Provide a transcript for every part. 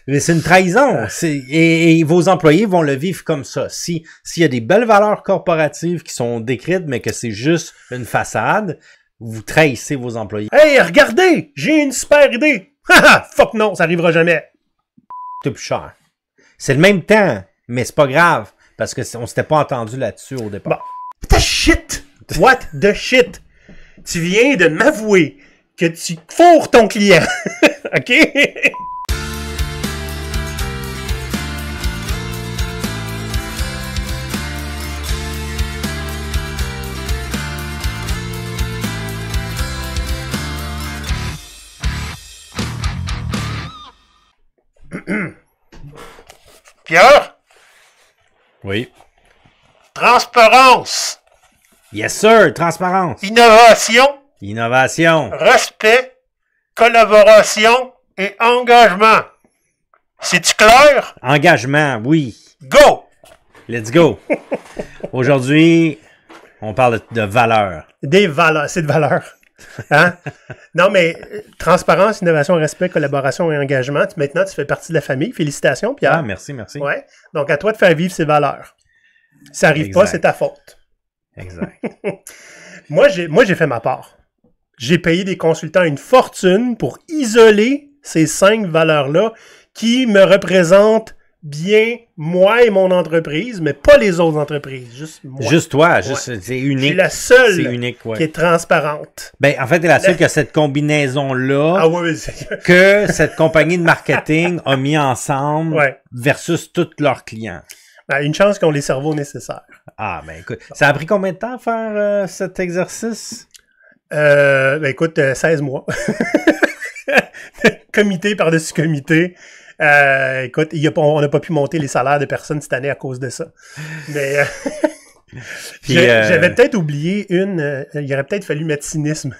Mais c'est une trahison. Et vos employés vont le vivre comme ça. S'il y a des belles valeurs corporatives qui sont décrites, mais que c'est juste une façade, vous trahissez vos employés. Hey, regardez! J'ai une super idée! Haha! Fuck non, ça arrivera jamais! C'est plus cher. C'est le même temps, mais c'est pas grave. Parce que on s'était pas entendu là-dessus au départ. Bon. The shit! What the shit? Tu viens de m'avouer que tu fourres ton client. OK? Pierre? Oui. Transparence. Yes, sir. Transparence. Innovation. Innovation. Respect. Collaboration et engagement. C'est-tu clair? Engagement, oui. Go! Let's go. Aujourd'hui, on parle de valeurs. Des valeurs. C'est de valeurs. Hein? Non, mais transparence, innovation, respect, collaboration et engagement. Maintenant, tu fais partie de la famille. Félicitations, Pierre. Ah, merci, merci. Ouais. Donc, à toi de faire vivre ces valeurs. Si ça n'arrive pas, c'est ta faute. Exact. Moi, j'ai fait ma part. J'ai payé des consultants une fortune pour isoler ces 5 valeurs-là qui me représentent bien moi et mon entreprise, mais pas les autres entreprises, juste moi. Juste toi, Ouais. c'est unique. Je suis la seule C'est unique, ouais. qui est transparente. Ben, en fait, t'es la seule qui a cette combinaison-là Ah oui, c'est... que cette compagnie de marketing a mis ensemble Ouais. versus tous leurs clients. Ben, une chance qu'ils ont les cerveaux nécessaires. Ah, ben écoute, ça a pris combien de temps à faire cet exercice? Ben écoute, 16 mois. Comité par-dessus comité. Écoute, on n'a pas pu monter les salaires de personnes cette année à cause de ça. Mais j'avais peut-être oublié il aurait peut-être fallu mettre cynisme.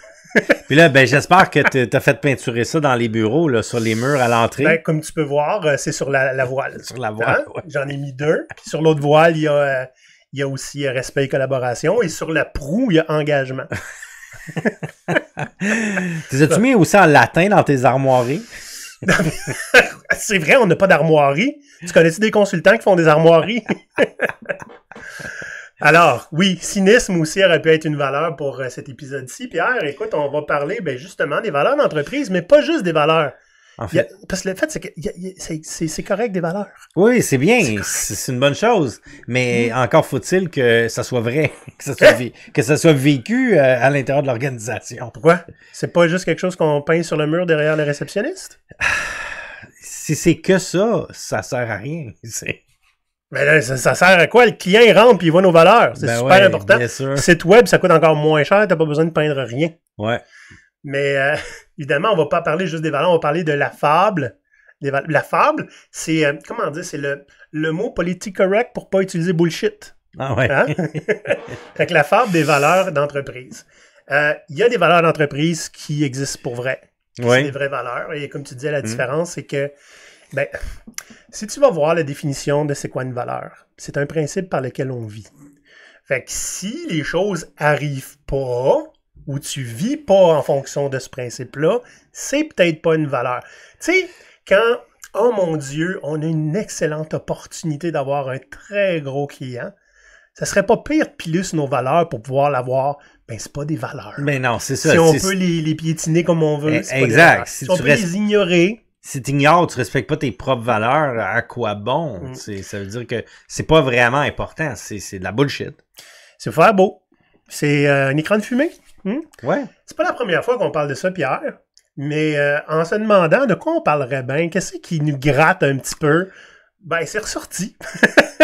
Puis là, ben j'espère que t'as fait peinturer ça dans les bureaux, là, sur les murs à l'entrée. Ben, comme tu peux voir, c'est sur la voile. Sur la voile, Hein? ouais. J'en ai mis 2. Puis sur l'autre voile, il y a aussi respect et collaboration. Et sur la proue, il y a engagement. T'es as-tu mis aussi en latin dans tes armoiries? C'est vrai, on n'a pas d'armoirie. Tu connais-tu des consultants qui font des armoiries? Alors, oui, cynisme aussi aurait pu être une valeur pour cet épisode-ci. Pierre, écoute, on va parler justement des valeurs d'entreprise, mais pas juste des valeurs. En fait. Parce que le fait, c'est que c'est correct des valeurs. Oui, c'est bien, c'est une bonne chose, mais encore faut-il que ça soit vrai, que ça soit vécu à l'intérieur de l'organisation. Pourquoi? C'est pas juste quelque chose qu'on peint sur le mur derrière le réceptionniste? Si c'est que ça sert à rien. Mais là, ça sert à quoi? Le client, il rentre puis il voit nos valeurs. C'est super ouais, important. bien sûr. Site web, ça coûte encore moins cher, t'as pas besoin de peindre rien. Ouais. Mais évidemment, on va pas parler juste des valeurs, on va parler de la fable. La fable, c'est, comment dire, c'est le mot politique correct pour pas utiliser bullshit. Ah ouais. Hein? Fait que la fable des valeurs d'entreprise. Il y a des valeurs d'entreprise qui existent pour vrai. Ouais. C'est des vraies valeurs. Et comme tu disais, la différence, c'est que, ben, si tu vas voir la définition de c'est quoi une valeur, c'est un principe par lequel on vit. Fait que si les choses arrivent pas, ou tu vis pas en fonction de ce principe-là, c'est peut-être pas une valeur. Tu sais, quand, oh mon Dieu, on a une excellente opportunité d'avoir un très gros client, ça serait pas pire de piler sur nos valeurs pour pouvoir l'avoir. Ben, c'est pas des valeurs. Mais non, c'est ça. Si on peut les piétiner comme on veut, c'est pas des exact. valeurs. Si on peut les ignorer. Si tu ignores, tu respectes pas tes propres valeurs, à quoi bon? Ça veut dire que c'est pas vraiment important. C'est de la bullshit. C'est faire beau. C'est un écran de fumée. Ouais. C'est pas la première fois qu'on parle de ça, Pierre. Mais en se demandant de quoi on parlerait bien, qu'est-ce qui nous gratte un petit peu, ben c'est ressorti.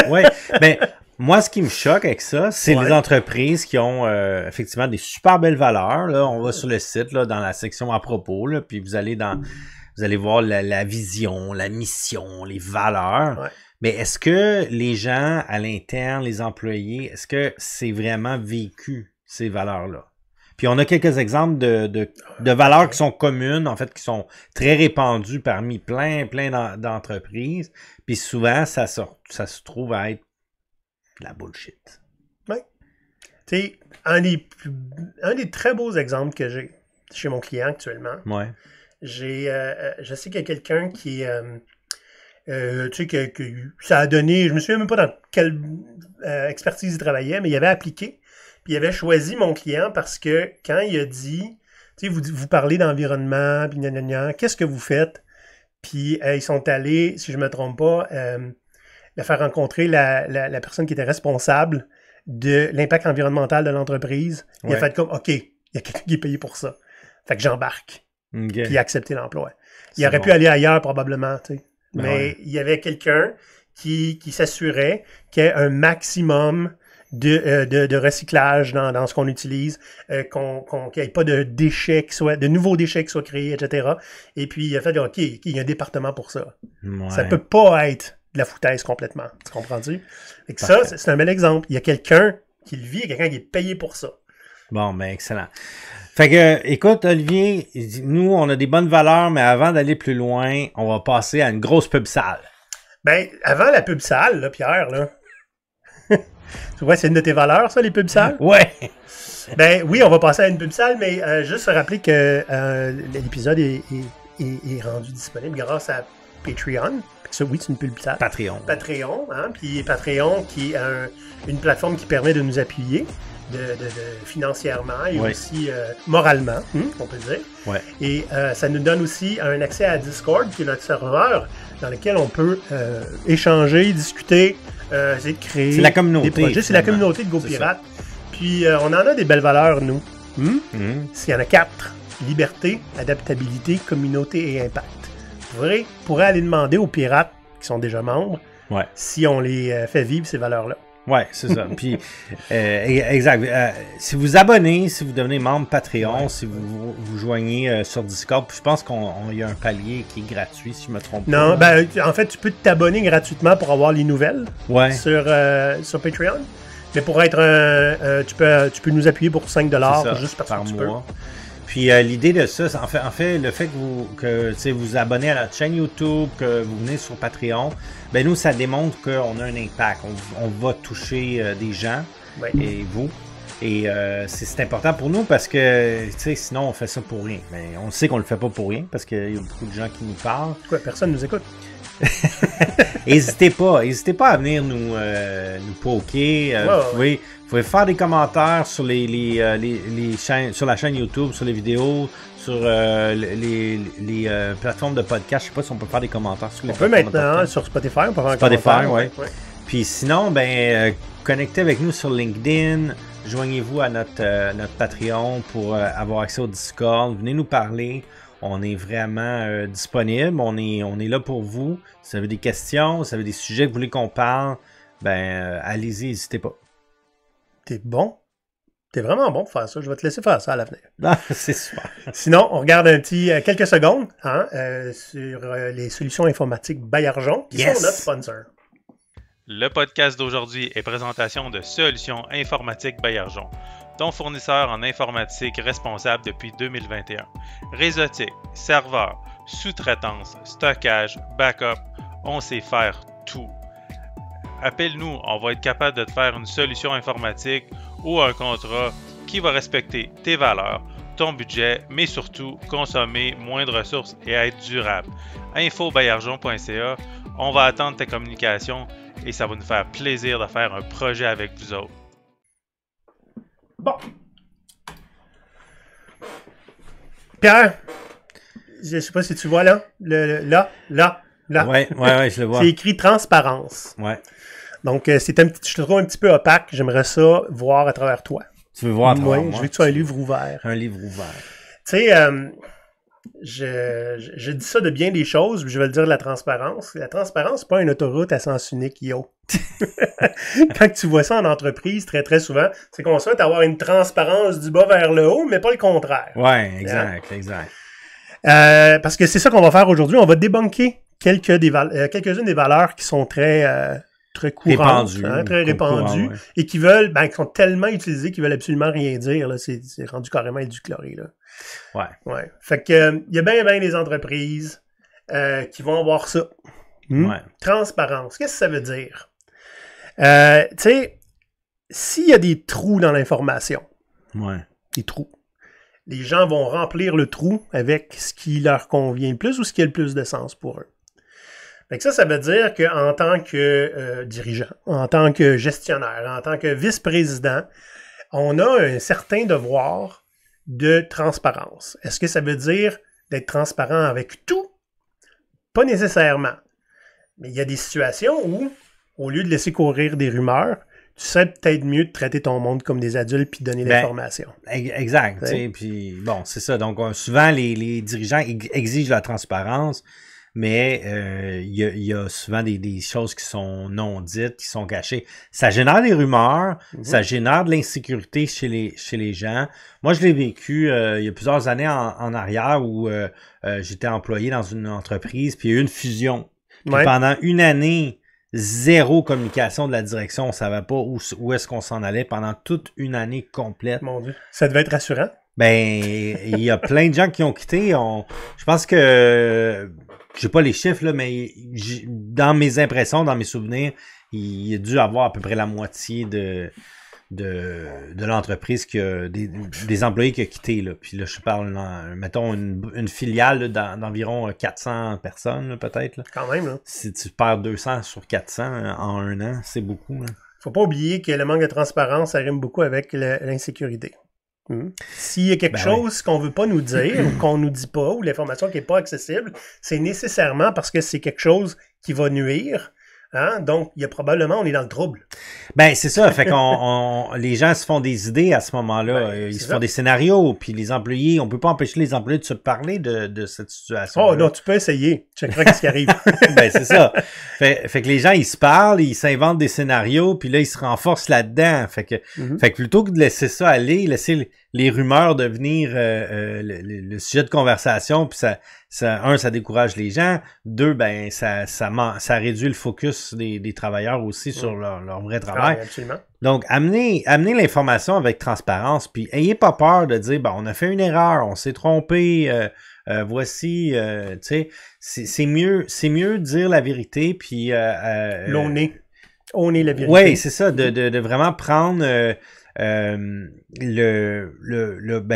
Oui, ben moi ce qui me choque avec ça, c'est les entreprises qui ont effectivement des super belles valeurs. Là, on va sur le site là, dans la section à propos, là, puis vous allez voir la vision, la mission, les valeurs. Ouais. Mais est-ce que les gens à l'interne, les employés, est-ce que c'est vraiment vécu ces valeurs-là? Puis on a quelques exemples de valeurs qui sont communes, en fait, qui sont très répandues parmi plein d'entreprises. Puis souvent, ça se trouve à être de la bullshit. Oui. Tu sais, un des très beaux exemples que j'ai chez mon client actuellement, Ouais. je sais qu'il y a quelqu'un qui tu sais, que ça a donné, je me souviens même pas dans quelle expertise il travaillait, mais il avait appliqué, puis il avait choisi mon client parce que quand il a dit, tu sais, vous parlez d'environnement, puis gna, qu'est-ce que vous faites? Puis ils sont allés, si je me trompe pas, la faire rencontrer la personne qui était responsable de l'impact environnemental de l'entreprise. Il a fait comme, OK, il y a quelqu'un qui est payé pour ça. Fait que j'embarque. Okay. Puis il a accepté l'emploi. Il aurait pu aller ailleurs probablement, tu sais. Mais il y avait quelqu'un qui s'assurait qu'il y ait un maximum de recyclage dans ce qu'on utilise, qu'il n'y ait pas de déchets de nouveaux déchets qui soient créés, etc. Et puis il a fait, OK, il y a un département pour ça. Ouais. Ça peut pas être de la foutaise complètement. Tu comprends-tu? Et que ça, c'est un bel exemple. Il y a quelqu'un qui le vit, il y a quelqu'un qui est payé pour ça. Bon, ben excellent. Fait que, écoute, Olivier, nous, on a des bonnes valeurs, mais avant d'aller plus loin, on va passer à une grosse pub sale. Ben, avant la pub sale, là, Pierre, là. Tu vois, c'est une de tes valeurs, ça, les pubs sales? Ouais. Ben oui, on va passer à une pub sale, mais juste se rappeler que l'épisode est rendu disponible grâce à Patreon. Ça, oui, c'est une pub sale. Patreon. Patreon, hein, puis Patreon qui est une plateforme qui permet de nous appuyer financièrement et aussi moralement, on peut dire. Ouais. Et ça nous donne aussi un accès à Discord, qui est notre serveur dans lequel on peut échanger, discuter, essayer de créer c'est la communauté, des projets. C'est la communauté de GoPirate. Puis on en a des belles valeurs, nous. Il y en a 4. Liberté, adaptabilité, communauté et impact. Vous pourrez aller demander aux pirates qui sont déjà membres si on les fait vivre ces valeurs-là. Oui, c'est ça. Puis, exact. Si vous abonnez, si vous devenez membre Patreon, si vous joignez sur Discord, puis je pense qu'il y a un palier qui est gratuit, si je me trompe pas. Non, ben, en fait, tu peux t'abonner gratuitement pour avoir les nouvelles sur Patreon. Mais pour être tu peux nous appuyer pour 5$ juste parce que tu peux. Puis l'idée de ça, c'est en fait le fait que vous abonnez à notre chaîne YouTube, que vous venez sur Patreon, ben nous, ça démontre qu'on a un impact. On va toucher des gens et vous. Et c'est important pour nous parce que sinon on fait ça pour rien. Mais on sait qu'on le fait pas pour rien parce qu'il y a beaucoup de gens qui nous parlent. Quoi, personne nous écoute. N'hésitez pas à venir nous poker. Vous pouvez faire des commentaires sur les chaînes, sur la chaîne YouTube, sur les vidéos, sur les plateformes de podcast. Je sais pas si on peut faire des commentaires sur les plateformes de podcast. On peut maintenant sur Spotify, on peut faire un commentaire. Ouais. Puis sinon, connectez avec nous sur LinkedIn. Joignez-vous à notre Patreon pour avoir accès au Discord. Venez nous parler. On est vraiment disponible. On est là pour vous. Si vous avez des questions, si vous avez des sujets que vous voulez qu'on parle, allez-y, n'hésitez pas. T'es bon. T'es vraiment bon pour faire ça. Je vais te laisser faire ça à l'avenir. Ah, c'est super. Sinon, on regarde quelques secondes sur les solutions informatiques Baillargeon, qui sont notre sponsor. Le podcast d'aujourd'hui est présentation de Solutions informatiques Baillargeon, ton fournisseur en informatique responsable depuis 2021. Réseautique, serveur, sous-traitance, stockage, backup, on sait faire tout. Appelle-nous, on va être capable de te faire une solution informatique ou un contrat qui va respecter tes valeurs, ton budget, mais surtout consommer moins de ressources et être durable. info-baillargeon.ca, on va attendre tes communications et ça va nous faire plaisir de faire un projet avec vous autres. Bon. Pierre, je sais pas si tu vois là. Là. Ouais, je le vois. C'est écrit transparence. Ouais. Donc, je te trouve un petit peu opaque. J'aimerais ça voir à travers toi. Tu veux voir à travers moi? Je veux que tu sois un livre ouvert. Un livre ouvert. Tu sais, je dis ça de bien des choses, puis je vais le dire de la transparence. La transparence, c'est pas une autoroute à sens unique, yo. Quand tu vois ça en entreprise, très très souvent, c'est qu'on souhaite avoir une transparence du bas vers le haut, mais pas le contraire. Ouais, exact. Parce que c'est ça qu'on va faire aujourd'hui. On va débunker quelques-unes des valeurs qui sont très courantes, très répandues, et qui sont tellement utilisées qu'ils veulent absolument rien dire. Là. C'est rendu carrément édulcoré. Là. Ouais. Fait que il y a bien des entreprises qui vont avoir ça. Transparence. Qu'est-ce que ça veut dire? Tu sais, s'il y a des trous dans l'information, des trous, les gens vont remplir le trou avec ce qui leur convient le plus ou ce qui a le plus de sens pour eux. Fait que ça veut dire qu'en tant que dirigeant, en tant que gestionnaire, en tant que vice-président, on a un certain devoir de transparence. Est-ce que ça veut dire d'être transparent avec tout? Pas nécessairement. Mais il y a des situations où, au lieu de laisser courir des rumeurs, tu sais peut-être mieux de traiter ton monde comme des adultes puis de donner l'information. Exact. Puis bon, c'est ça. Donc, souvent, les dirigeants exigent la transparence, mais il y a souvent des choses qui sont non dites, qui sont cachées. Ça génère des rumeurs, ça génère de l'insécurité chez les gens. Moi, je l'ai vécu il y a plusieurs années en arrière où j'étais employé dans une entreprise, puis il y a eu une fusion. Puis pendant une année, zéro communication de la direction. On savait pas où est-ce qu'on s'en allait pendant toute une année complète. Mon Dieu. Ça devait être rassurant. Ben, il y a plein de gens qui ont quitté. Je pense que j'ai pas les chiffres, là, mais dans mes impressions, dans mes souvenirs, il y a dû avoir à peu près la moitié de l'entreprise qui a des employés qui ont quitté. Là. Puis là, je parle, mettons, une filiale là, d'environ 400 personnes, là, peut-être. Là. Quand même, là. Si tu perds 200 sur 400 en un an, c'est beaucoup. Là. Faut pas oublier que le manque de transparence, ça rime beaucoup avec l'insécurité. S'il y a quelque chose qu'on veut pas nous dire, ou qu'on nous dit pas, ou l'information qui est pas accessible, c'est nécessairement parce que c'est quelque chose qui va nuire. Hein? Donc, il y a probablement, on est dans le trouble. Ben, c'est ça. Fait qu'on les gens se font des idées à ce moment-là. Ils se font des scénarios. Puis les employés, on peut pas empêcher les employés de se parler de cette situation. Oh non, tu peux essayer. Tu checkeras ce qui arrive. Ben, c'est ça. Fait que les gens, ils se parlent, ils s'inventent des scénarios, puis là, ils se renforcent là-dedans. Fait que plutôt que de laisser ça aller, laisser les rumeurs devenir le sujet de conversation, puis ça décourage les gens. Deux, ben ça réduit le focus des travailleurs aussi sur leur vrai travail. Absolument. Donc, amenez l'information avec transparence, puis ayez pas peur de dire, on a fait une erreur, on s'est trompé, voici, tu sais, c'est mieux de dire la vérité, puis on est la vérité. Oui, c'est ça, de vraiment prendre ben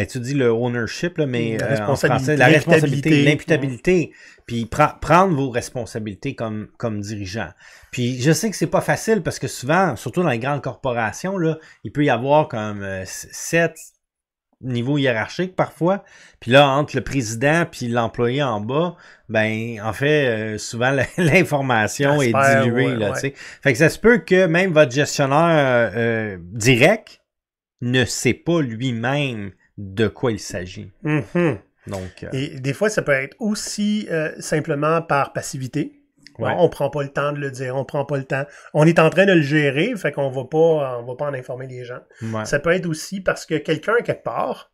tu dis le ownership là, mais en français la responsabilité, l'imputabilité, puis prendre vos responsabilités comme dirigeant. Puis je sais que c'est pas facile parce que souvent, surtout dans les grandes corporations là, il peut y avoir comme 7 niveaux hiérarchiques parfois. Puis là, entre le président puis l'employé en bas, ben en fait, souvent l'information est diluée là, tu sais. Fait que ça se peut que même votre gestionnaire direct ne sait pas lui-même de quoi il s'agit. Donc, et des fois, ça peut être aussi simplement par passivité. Ouais. On prend pas le temps de le dire, on prend pas le temps. On est en train de le gérer, fait qu'on va pas en informer les gens. Ouais. Ça peut être aussi parce que quelqu'un, quelque part,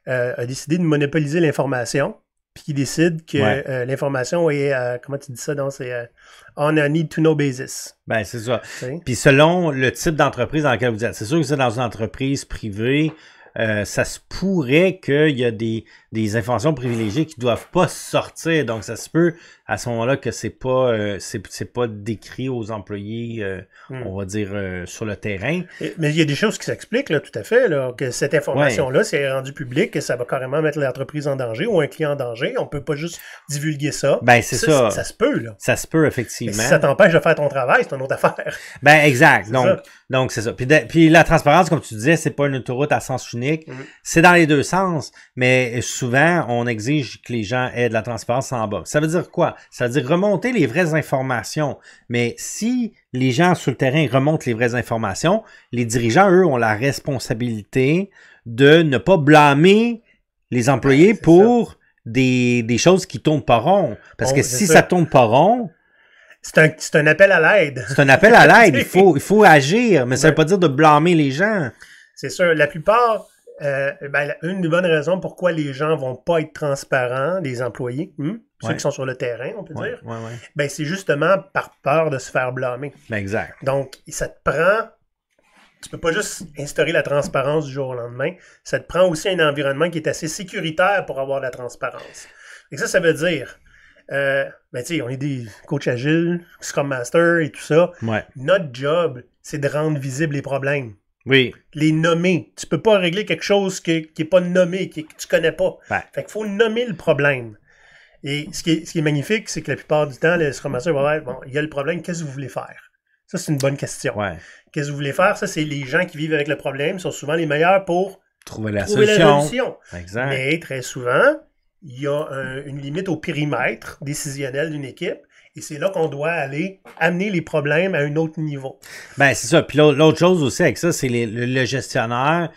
a décidé de monopoliser l'information, puis qui décide que l'information est, comment tu dis ça, on a need to know basis. Ben, c'est ça. Puis selon le type d'entreprise dans laquelle vous êtes, c'est sûr que c'est dans une entreprise privée, ça se pourrait qu'il y a des informations privilégiées qui doivent pas sortir. Donc, ça se peut à ce moment-là que c'est pas décrit aux employés, on va dire, sur le terrain. Mais il y a des choses qui s'expliquent, là, tout à fait, là, que cette information-là, c'est rendu public, que ça va carrément mettre l'entreprise en danger ou un client en danger. On peut pas juste divulguer ça. Ben, c'est ça. Ça se peut, là. Ça se peut, effectivement. Mais si ça t'empêche de faire ton travail, c'est une autre affaire. Ben, exact. Donc, c'est ça. Puis la transparence, comme tu disais, c'est pas une autoroute à sens unique. C'est dans les deux sens, mais souvent, on exige que les gens aient de la transparence en bas. Ça veut dire quoi? Ça veut dire remonter les vraies informations. Mais si les gens sur le terrain remontent les vraies informations, les dirigeants, eux, ont la responsabilité de ne pas blâmer les employés pour des choses qui tournent pas rond. Parce que si ça tourne pas rond, c'est un appel à l'aide. C'est un appel à l'aide. Il faut agir, mais ça veut pas dire de blâmer les gens. C'est sûr. La plupart, une des bonnes raisons pourquoi les gens vont pas être transparents, les employés, ceux qui sont sur le terrain, on peut dire, ben c'est justement par peur de se faire blâmer. Exact. Donc, ça te prend... Tu peux pas juste instaurer la transparence du jour au lendemain. Ça te prend aussi un environnement qui est assez sécuritaire pour avoir de la transparence. Et ça veut dire... tu sais, on est des coachs agiles, Scrum Master et tout ça. Notre job, c'est de rendre visibles les problèmes. Oui. Les nommer. Tu peux pas régler quelque chose qui est pas nommé, que tu connais pas. Fait qu'il faut nommer le problème. Et ce qui est magnifique, c'est que la plupart du temps, le Scrum Master va dire, bon, il y a le problème, qu'est-ce que vous voulez faire? Ça, c'est une bonne question. Ouais. Qu'est-ce que vous voulez faire? Ça, c'est les gens qui vivent avec le problème sont souvent les meilleurs pour Trouver la solution. Exact. Mais très souvent, il y a une limite au périmètre décisionnel d'une équipe. Et c'est là qu'on doit aller amener les problèmes à un autre niveau. Ben, c'est ça. Puis l'autre chose aussi avec ça, c'est le gestionnaire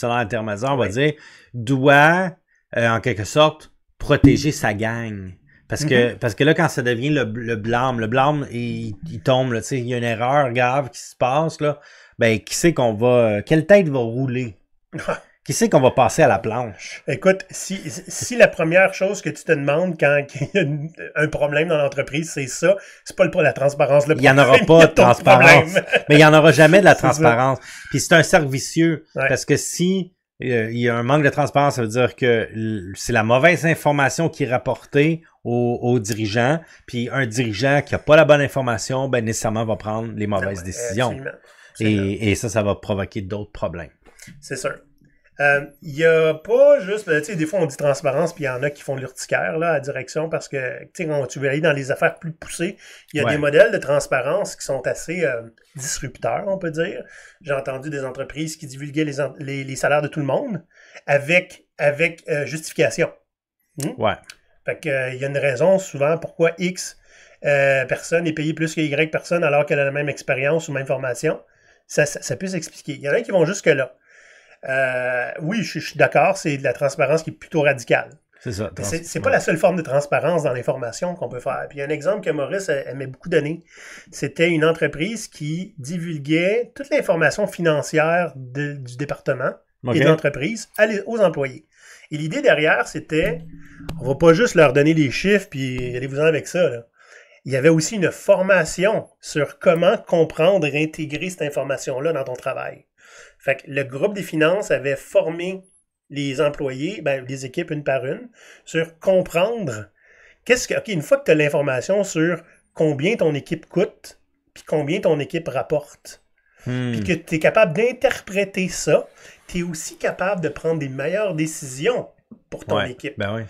intermédiaire, on va dire, doit, en quelque sorte, protéger sa gang. Parce que là, quand ça devient le blâme, il tombe, là, tu sais, il y a une erreur grave qui se passe, là, ben, qui sait quelle tête va rouler? Qui sait qu'on va passer à la planche? Écoute, si la première chose que tu te demandes quand il y a un problème dans l'entreprise, c'est ça, c'est pas la transparence. Il n'y en aura pas de transparence. Mais il n'y en aura jamais de la transparence. Puis c'est un cercle vicieux. Ouais. Parce que si il y a un manque de transparence, ça veut dire que c'est la mauvaise information qui est rapportée aux dirigeants. Puis un dirigeant qui n'a pas la bonne information, ben nécessairement va prendre les mauvaises décisions. Absolument. Et ça va provoquer d'autres problèmes. C'est sûr. Il n'y a pas juste, tu sais, des fois on dit transparence, puis il y en a qui font de l'urticaire là, à direction, parce que, tu sais, quand tu veux aller dans les affaires plus poussées, il y a des modèles de transparence qui sont assez disrupteurs, on peut dire. J'ai entendu des entreprises qui divulguaient les salaires de tout le monde avec justification. Ouais. Fait que, il y a une raison souvent pourquoi X personne est payé plus que Y personne alors qu'elle a la même expérience ou même formation. Ça peut s'expliquer. Il y en a qui vont jusque-là. Oui, je suis d'accord, c'est de la transparence qui est plutôt radicale. C'est ça. C'est pas la seule forme de transparence dans l'information qu'on peut faire. Puis il y a un exemple que Maurice aimait beaucoup donner. C'était une entreprise qui divulguait toute l'information financière du département et de l'entreprise aux employés. Et l'idée derrière, c'était, on va pas juste leur donner des chiffres puis allez-vous-en avec ça, là. Il y avait aussi une formation sur comment comprendre et intégrer cette information-là dans ton travail. Fait que le groupe des finances avait formé les employés, les équipes une par une, sur comprendre une fois que tu as l'information sur combien ton équipe coûte, puis combien ton équipe rapporte, puis que tu es capable d'interpréter ça, tu es aussi capable de prendre des meilleures décisions pour ton équipe. Ben oui.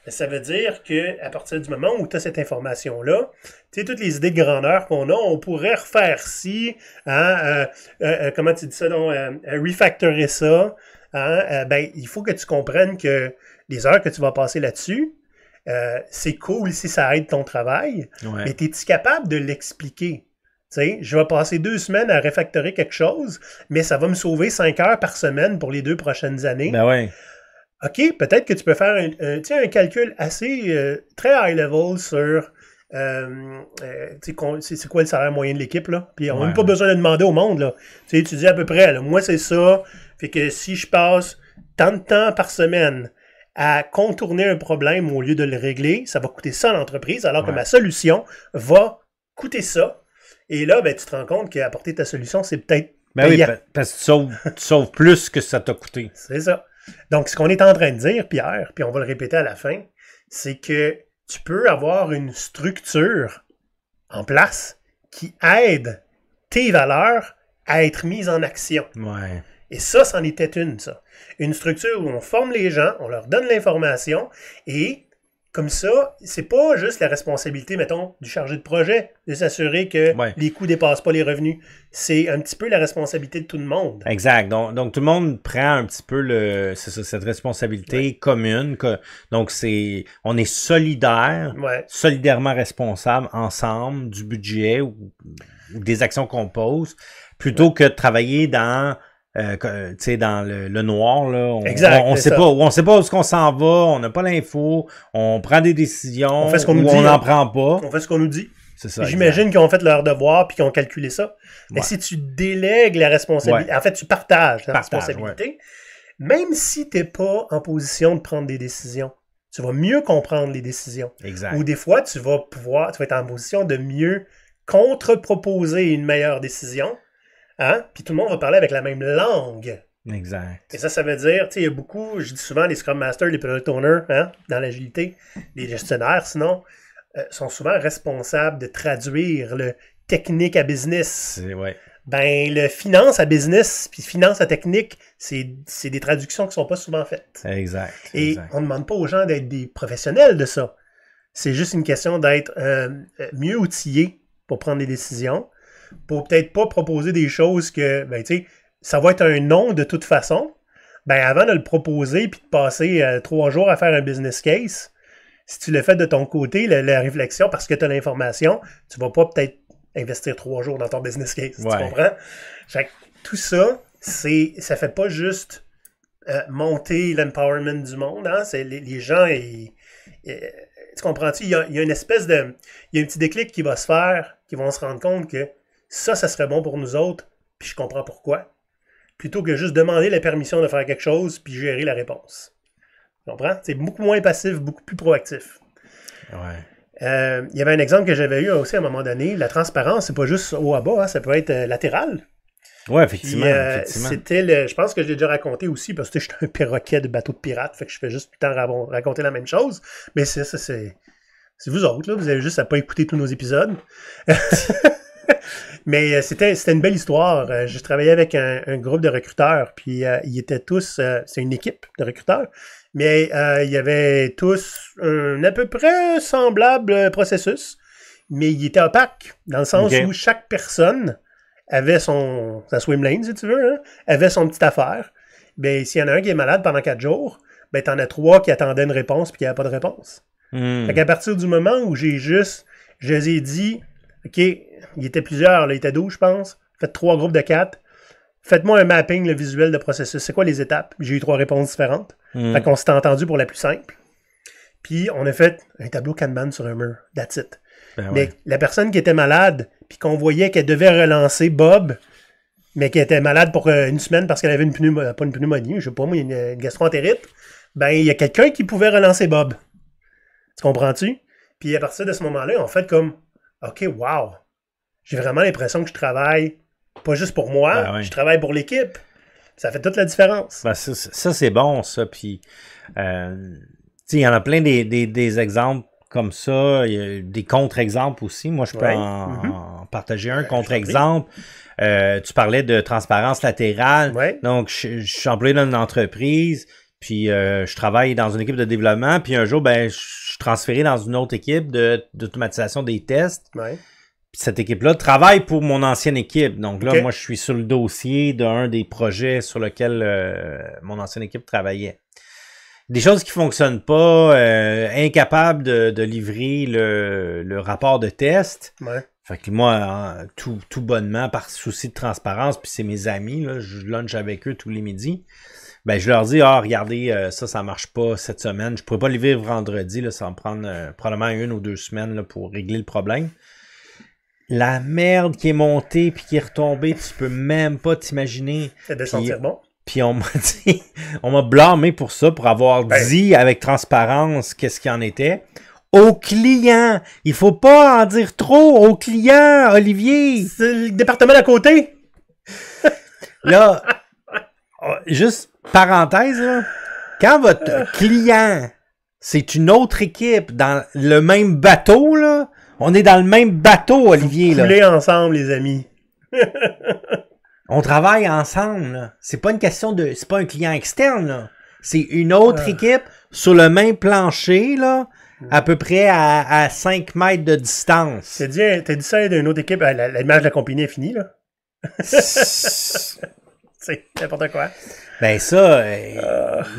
Ça veut dire qu'à partir du moment où tu as cette information-là, tu sais, toutes les idées de grandeur qu'on a, on pourrait refaire ci, comment tu dis ça, donc, refactorer ça. Il faut que tu comprennes que les heures que tu vas passer là-dessus, c'est cool si ça aide ton travail, mais es-tu capable de l'expliquer? Tu sais, je vais passer 2 semaines à refactorer quelque chose, mais ça va me sauver 5 heures par semaine pour les 2 prochaines années. Ben oui. OK, peut-être que tu peux faire un calcul assez très high level sur c'est quoi le salaire moyen de l'équipe, là. Puis on n'a même pas besoin de demander au monde, là. Tu dis à peu près, là, moi c'est ça. Fait que si je passe tant de temps par semaine à contourner un problème au lieu de le régler, ça va coûter ça à l'entreprise, alors que ma solution va coûter ça. Et là, tu te rends compte qu'apporter ta solution, c'est peut-être oui, parce que tu sauves plus que ça t'a coûté. C'est ça. Donc, ce qu'on est en train de dire, Pierre, puis on va le répéter à la fin, c'est que tu peux avoir une structure en place qui aide tes valeurs à être mises en action. Ouais. Et ça, c'en était une, ça. Une structure où on forme les gens, on leur donne l'information, et comme ça, c'est pas juste la responsabilité, mettons, du chargé de projet, de s'assurer que les coûts dépassent pas les revenus. C'est un petit peu la responsabilité de tout le monde. Exact. Donc tout le monde prend un petit peu cette responsabilité commune. Donc on est solidairement responsable ensemble du budget ou des actions qu'on pose, plutôt que de travailler dans dans le noir, là, on sait pas où est-ce qu'on s'en va, on n'a pas l'info, on prend des décisions, on fait ce qu'on nous dit, on n'en prend pas. On fait ce qu'on nous dit. C'est ça. J'imagine qu'ils ont fait leur devoir puis qu'ils ont calculé ça. Mais si tu délègues la responsabilité, en fait, tu partages la responsabilité, même si tu n'es pas en position de prendre des décisions, tu vas mieux comprendre les décisions. Exact. Ou des fois, tu vas être en position de mieux contre-proposer une meilleure décision. Puis tout le monde va parler avec la même langue. Exact. Et ça veut dire, il y a beaucoup, je dis souvent, les Scrum Masters, les Product Owners, dans l'agilité, les gestionnaires, sinon, sont souvent responsables de traduire le technique à business. Le finance à business, puis finance à technique, c'est des traductions qui sont pas souvent faites. Exact. Et on ne demande pas aux gens d'être des professionnels de ça. C'est juste une question d'être mieux outillé pour prendre des décisions, pour peut-être pas proposer des choses que, ben, tu sais, ça va être un non de toute façon. Ben, avant de le proposer puis de passer 3 jours à faire un business case, si tu le fais de ton côté, la réflexion, parce que tu as l'information, tu vas pas peut-être investir 3 jours dans ton business case. Tu comprends? Fait que tout ça, ça fait pas juste monter l'empowerment du monde. Hein? C'est les gens, tu comprends-tu? Il y a une espèce de... Il y a un petit déclic qui va se faire, qui vont se rendre compte que ça serait bon pour nous autres, puis je comprends pourquoi. Plutôt que juste demander la permission de faire quelque chose, puis gérer la réponse. Tu comprends? C'est beaucoup moins passif, beaucoup plus proactif. Ouais. Il y avait un exemple que j'avais eu aussi à un moment donné. La transparence, c'est pas juste haut à bas, hein, ça peut être latéral. Oui, effectivement. C'était je pense que je l'ai déjà raconté aussi, parce que j'étais un perroquet de bateau de pirate, fait que je fais juste tout le temps raconter la même chose. Mais c'est vous autres, là, vous avez juste à pas écouter tous nos épisodes. Mais c'était une belle histoire. Je travaillais avec un groupe de recruteurs, puis ils étaient tous... c'est une équipe de recruteurs, mais il y avait tous un à peu près semblable processus, mais il était opaque, dans le sens où chaque personne avait sa swim lane, si tu veux, hein, avait son petite affaire. Ben, s'il y en a un qui est malade pendant 4 jours, ben, t'en as 3 qui attendaient une réponse puis qui n'avaient pas de réponse. Fait qu'à partir du moment où je les ai dit, OK, il était plusieurs, là, il était 12, je pense. Faites 3 groupes de 4. Faites-moi un mapping, le visuel de processus. C'est quoi les étapes? J'ai eu 3 réponses différentes. Fait qu'on s'était entendu pour la plus simple. Puis on a fait un tableau Kanban sur un mur. That's it. Mais la personne qui était malade, puis qu'on voyait qu'elle devait relancer Bob, mais qui était malade pour une semaine parce qu'elle avait pas une pneumonie, je sais pas moi, une gastroentérite, ben il y a quelqu'un qui pouvait relancer Bob. Tu comprends-tu? Puis à partir de ce moment-là, on fait comme OK, wow! J'ai vraiment l'impression que je travaille pas juste pour moi, je travaille pour l'équipe. Ça fait toute la différence. Ben, ça c'est bon, ça. Puis, il y en a plein des exemples comme ça. Il y a des contre-exemples aussi. Moi, je peux en partager un contre-exemple. Tu parlais de transparence latérale. Ouais. Donc, je suis employé dans une entreprise. Puis, je travaille dans une équipe de développement. Puis, un jour, je suis transféré dans une autre équipe d'automatisation des tests. Ouais. Puis cette équipe-là travaille pour mon ancienne équipe. Donc là, moi, je suis sur le dossier d'un des projets sur lequel mon ancienne équipe travaillait. Des choses qui fonctionnent pas, incapable de livrer le rapport de test. Ouais. Fait que moi, tout bonnement, par souci de transparence, puis c'est mes amis, là, je lunch avec eux tous les midis. Ben, je leur dis, regardez, ça marche pas cette semaine. Je pourrais pas livrer vendredi, là, ça va me prendre probablement 1 ou 2 semaines là, pour régler le problème. La merde qui est montée puis qui est retombée, tu peux même pas t'imaginer. Ça devait sentir bon. Puis on m'a blâmé pour ça, pour avoir dit avec transparence qu'est-ce qu'il en était. Au client! Il faut pas en dire trop au client, Olivier! C'est le département d'à côté! Là, juste parenthèse, là, quand votre client, c'est une autre équipe dans le même bateau, là, on est dans le même bateau, Olivier. Là. Couler ensemble, les amis. On travaille ensemble. Là. C'est pas une question de... C'est pas un client externe. Là. C'est une autre équipe sur le même plancher, là, à peu près à 5 mètres de distance. T'as dit ça d'une autre équipe. L'image de la compagnie est finie, là. C'est n'importe quoi. Ben ça...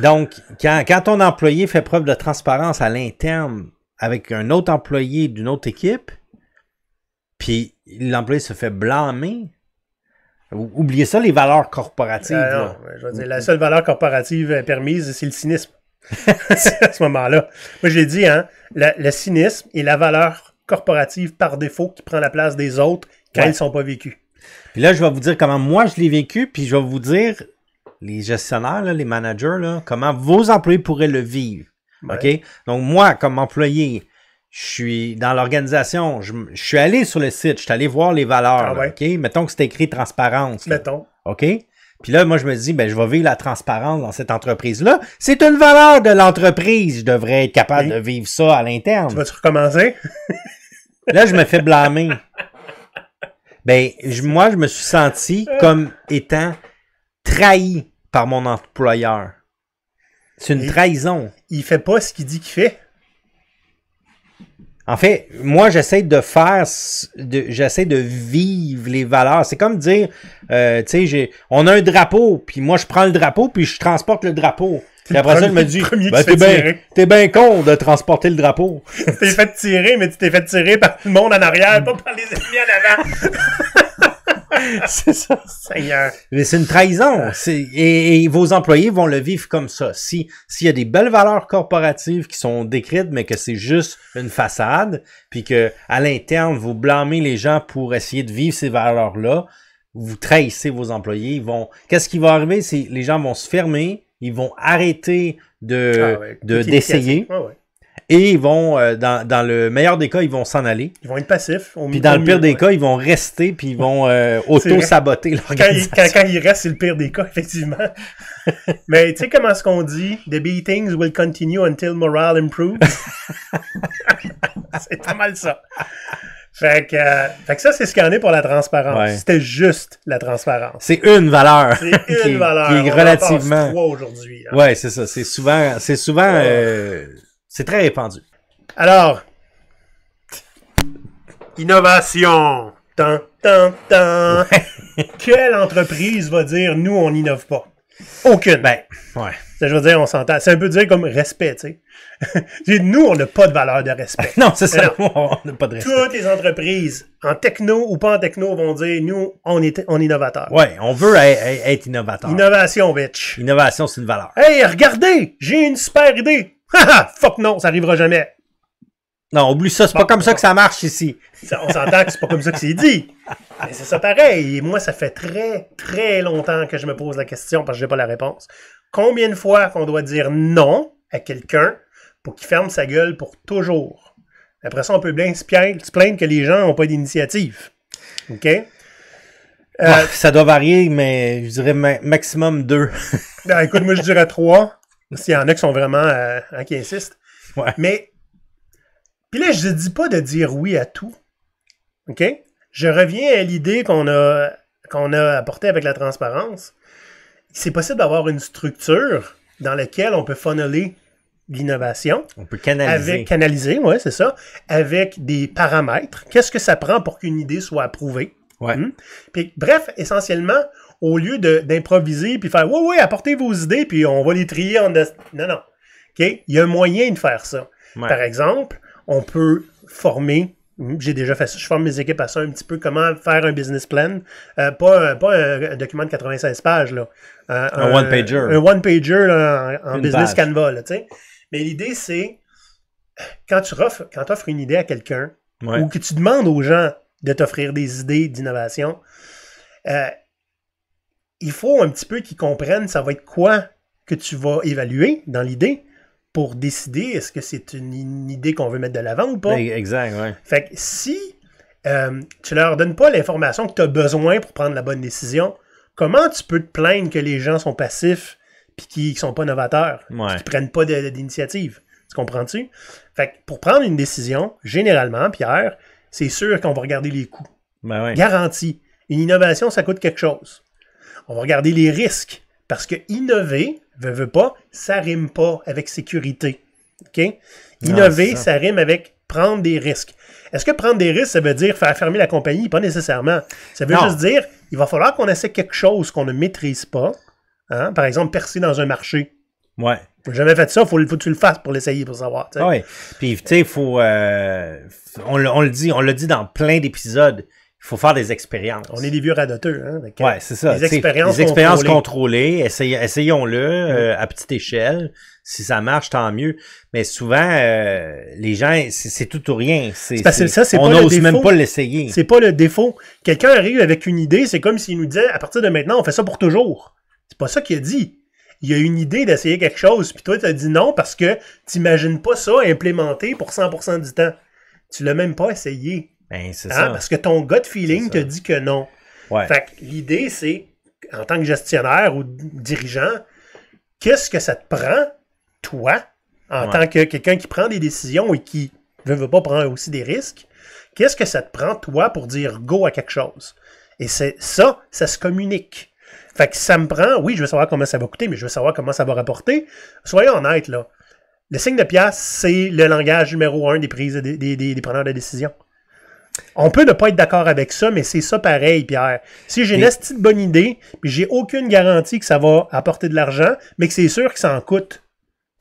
Donc, quand ton employé fait preuve de transparence à l'interne avec un autre employé d'une autre équipe, puis l'employé se fait blâmer. Oubliez ça, les valeurs corporatives. Non, je veux dire, la seule valeur corporative permise, c'est le cynisme. À ce moment-là. Moi, je l'ai dit, hein, le cynisme est la valeur corporative par défaut qui prend la place des autres quand ils ne sont pas vécus. Puis là, je vais vous dire comment moi je l'ai vécu, puis je vais vous dire, les gestionnaires, là, les managers, là, comment vos employés pourraient le vivre. Ouais. OK? Donc, moi, comme employé, je suis dans l'organisation, je suis allé sur le site, je suis allé voir les valeurs. Là, OK? Mettons que c'est écrit transparence. Là. Mettons. OK? Puis là, moi, je me dis, je vais vivre la transparence dans cette entreprise-là. C'est une valeur de l'entreprise. Je devrais être capable de vivre ça à l'interne. Tu vas-tu recommencer? Là, je me fais blâmer. Moi, je me suis senti comme étant trahi par mon employeur. C'est une trahison. Il fait pas ce qu'il dit qu'il fait. En fait, moi, j'essaie de vivre les valeurs. C'est comme dire, tu sais, on a un drapeau, puis moi, je prends le drapeau, puis je transporte le drapeau. Puis après ça, je me dis, ben, t'es bien con de transporter le drapeau. Tu t'es fait tirer, mais tu t'es fait tirer par le monde en arrière, pas par les ennemis en avant. C'est ça. Seigneur. Mais c'est une trahison. Et vos employés vont le vivre comme ça. S'il y a des belles valeurs corporatives qui sont décrites, mais que c'est juste une façade, puis que à l'interne, vous blâmez les gens pour essayer de vivre ces valeurs-là, vous trahissez vos employés. Qu'est-ce qui va arriver? C'est les gens vont se fermer, ils vont arrêter d'essayer. Et ils vont, dans le meilleur des cas, ils vont s'en aller. Ils vont être passifs. Puis dans le pire des cas, ils vont rester puis ils vont auto-saboter l'organisation. Quand ils restent, c'est le pire des cas, effectivement. Mais tu sais comment est-ce qu'on dit? The beatings will continue until morale improves. C'est pas mal ça. Fait que ça, c'est ce qu'il y en est pour la transparence. Ouais. C'était juste la transparence. C'est une valeur. C'est une valeur. Qui est relativement... On 3 aujourd'hui. Hein. Ouais, c'est ça. C'est souvent c'est très répandu. Alors, innovation. Ouais. Quelle entreprise va dire, nous, on n'innove pas? Aucune. Ben, ouais. Je veux dire, on s'entend. C'est un peu dire comme respect, tu sais. Nous, on n'a pas de valeur de respect. Non, c'est ça. Non. On n'a pas de respect. Toutes les entreprises, en techno ou pas en techno, vont dire, nous, on est innovateur. Ouais, on veut être innovateur. Innovation, bitch. Innovation, c'est une valeur. Hey, regardez, j'ai une super idée. Haha, fuck non, ça arrivera jamais. Non, oublie ça, c'est pas comme ça que ça marche ici. On s'entend que c'est pas comme ça que c'est dit. Mais c'est ça pareil. Et moi, ça fait très, très longtemps que je me pose la question parce que j'ai pas la réponse. Combien de fois qu'on doit dire non à quelqu'un pour qu'il ferme sa gueule pour toujours? Après ça, on peut bien se plaindre que les gens n'ont pas d'initiative. OK? Ça doit varier, mais je dirais maximum 2. Ben, écoute, moi, je dirais 3. S'il y en a qui sont vraiment qui insistent. Ouais. Mais, puis là, je ne dis pas de dire oui à tout. OK? Je reviens à l'idée qu'on a apportée avec la transparence. C'est possible d'avoir une structure dans laquelle on peut funneler l'innovation. On peut canaliser. Canaliser, oui, c'est ça. Avec des paramètres. Qu'est-ce que ça prend pour qu'une idée soit approuvée? Ouais. Puis, bref, essentiellement, au lieu d'improviser puis faire oui, apportez vos idées puis on va les trier en... Non. OK? Il y a un moyen de faire ça. Ouais. Par exemple, on peut former... J'ai déjà fait ça. Je forme mes équipes à ça un petit peu. Comment faire un business plan. Pas un document de 96 pages. Là. Un one-pager. Un one-pager là, en business page. Canva. Là, mais l'idée, c'est quand tu offres une idée à quelqu'un ou que tu demandes aux gens de t'offrir des idées d'innovation, il faut un petit peu qu'ils comprennent ça va être quoi que tu vas évaluer dans l'idée pour décider est-ce que c'est une idée qu'on veut mettre de l'avant ou pas. Exact, ouais. Fait que si tu leur donnes pas l'information que tu as besoin pour prendre la bonne décision, comment tu peux te plaindre que les gens sont passifs puis qu'ils sont pas novateurs, qu'ils prennent pas d'initiative? Tu comprends-tu? Fait que pour prendre une décision, généralement, Pierre, c'est sûr qu'on va regarder les coûts. Ben ouais. Garantie. Une innovation, ça coûte quelque chose. On va regarder les risques. Parce que innover, veut pas, ça rime pas avec sécurité. OK? Innover, ça rime avec prendre des risques. Est-ce que prendre des risques, ça veut dire faire fermer la compagnie? Pas nécessairement. Ça veut juste dire, il va falloir qu'on essaie quelque chose qu'on ne maîtrise pas. Hein? Par exemple, percer dans un marché. Ouais. J'ai jamais fait ça, faut que tu le fasses pour l'essayer, pour savoir. Oui. Puis, tu sais, il faut... on l'a dit dans plein d'épisodes. Il faut faire des expériences. On est des vieux radoteux. Hein? Oui, c'est ça. Des expériences contrôlées. Essayons-le à petite échelle. Si ça marche, tant mieux. Mais souvent, les gens, c'est tout ou rien. On n'ose même pas l'essayer. C'est pas le défaut. Quelqu'un arrive avec une idée, c'est comme s'il nous disait, à partir de maintenant, on fait ça pour toujours. C'est pas ça qu'il a dit. Il y a une idée d'essayer quelque chose, puis toi, tu as dit non parce que tu n'imagines pas ça implémenté pour 100% du temps. Tu l'as même pas essayé. Ben, c'est ça. Parce que ton gut feeling te dit que non. Ouais. Fait que l'idée, c'est, en tant que gestionnaire ou dirigeant, qu'est-ce que ça te prend, toi, en tant que quelqu'un qui prend des décisions et qui veut pas prendre aussi des risques, qu'est-ce que ça te prend, toi, pour dire go à quelque chose? Et c'est ça se communique. Fait que ça me prend, oui, je veux savoir comment ça va coûter, mais je veux savoir comment ça va rapporter. Soyons honnêtes, là. Le signe de pièce, c'est le langage numéro 1 des prises des preneurs de décision. On peut ne pas être d'accord avec ça, mais c'est ça pareil, Pierre. Si j'ai une petite bonne idée, puis j'ai aucune garantie que ça va apporter de l'argent, mais que c'est sûr que ça en coûte,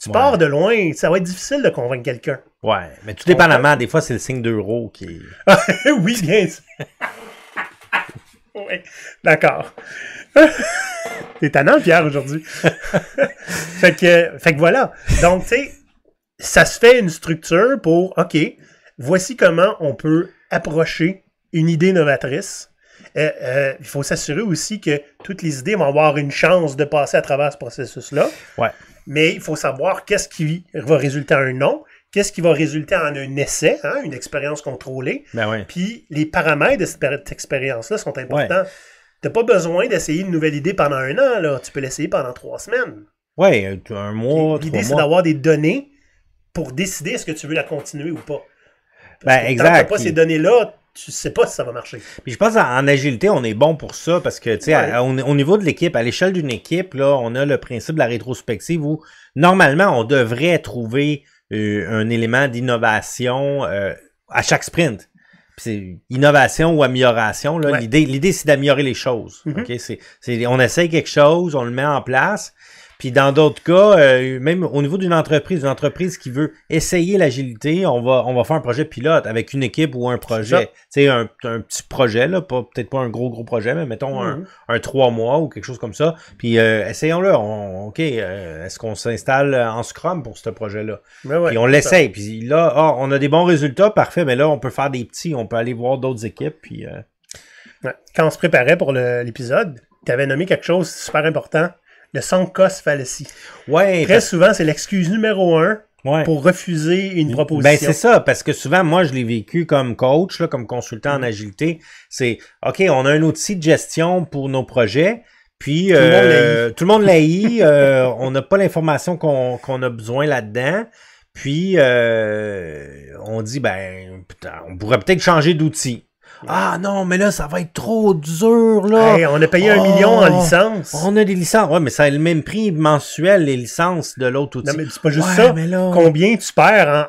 tu pars de loin, ça va être difficile de convaincre quelqu'un. Ouais, mais tout dépendamment, des fois, c'est le signe d'euro qui est... Oui, bien sûr. Oui, d'accord. T'es tannant, Pierre, aujourd'hui. fait que voilà. Donc, tu sais, ça se fait une structure pour, OK, voici comment on peut approcher une idée novatrice. Il faut s'assurer aussi que toutes les idées vont avoir une chance de passer à travers ce processus-là. Ouais. Mais il faut savoir qu'est-ce qui va résulter en un nom, qu'est-ce qui va résulter en un essai, hein, une expérience contrôlée. Ben ouais. Puis les paramètres de cette expérience-là sont importants. Ouais. T'as pas besoin d'essayer une nouvelle idée pendant 1 an, là. Tu peux l'essayer pendant 3 semaines. Ouais, 1 mois, 3 L'idée, c'est mois. d'avoir des données pour décider est-ce que tu veux la continuer ou pas. Ben, Tant exact. que t'as pas ces données-là, tu sais pas si ça va marcher. Puis je pense en agilité, on est bon pour ça parce que, tu sais, au niveau de l'équipe, à l'échelle d'une équipe, là, on a le principe de la rétrospective où, normalement, on devrait trouver un élément d'innovation à chaque sprint. Puis c'est innovation ou amélioration, là. Ouais. L'idée, c'est d'améliorer les choses. Mm-hmm. OK? On essaye quelque chose, on le met en place. Puis dans d'autres cas, même au niveau d'une entreprise qui veut essayer l'agilité, on va faire un projet pilote avec une équipe ou un projet. Tu sais, un petit projet, là, peut-être pas un gros projet, mais mettons un 3 mois ou quelque chose comme ça. Puis essayons-le. OK, est-ce qu'on s'installe en Scrum pour ce projet-là? Ouais, puis on l'essaye. Puis là, on a des bons résultats, parfait, mais là, on peut faire des petits, on peut aller voir d'autres équipes. Puis Ouais. Quand on se préparait pour l'épisode, tu avais nommé quelque chose de super important. Le sunk cost fallacy. Ouais. Très souvent, c'est l'excuse numéro 1 Ouais. pour refuser une proposition. Ben c'est ça, parce que souvent, moi, je l'ai vécu comme coach, là, comme consultant en agilité. C'est, OK, on a un outil de gestion pour nos projets, puis tout le monde l'haït, on n'a pas l'information qu'on a besoin là-dedans, puis on dit, ben, putain, on pourrait peut-être changer d'outil. Ah non, mais là, ça va être trop dur, là. Hey, on a payé 1 million en licence. On a des licences. Ouais, mais ça a le même prix mensuel, les licences de l'autre outil. Non, mais c'est pas juste ça. Mais là... Combien tu perds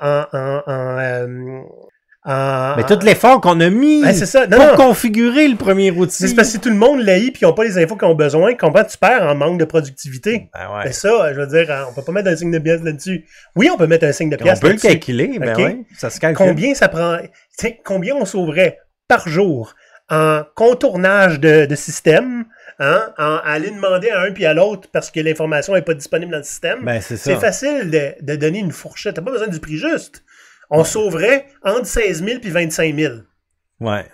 Mais tout l'effort qu'on a mis c'est ça. pour configurer le premier outil. C'est parce que si tout le monde l'haït et qu'ils n'ont pas les infos qu'ils ont besoin, combien tu perds en manque de productivité? Ben ouais. Et ça, je veux dire, on peut pas mettre un signe de pièce là-dessus. Oui, on peut mettre un signe de pièce On peut là-dessus. le calculer, mais Okay? ouais, ça se calcule. Combien ça prend? Combien on sauverait par jour en contournage de système, hein, à aller demander à un puis à l'autre parce que l'information n'est pas disponible dans le système? Ben, c'est ça. C'est facile de donner une fourchette. T'as pas besoin du prix juste. On sauverait entre 16 000 puis 25 000. Ouais.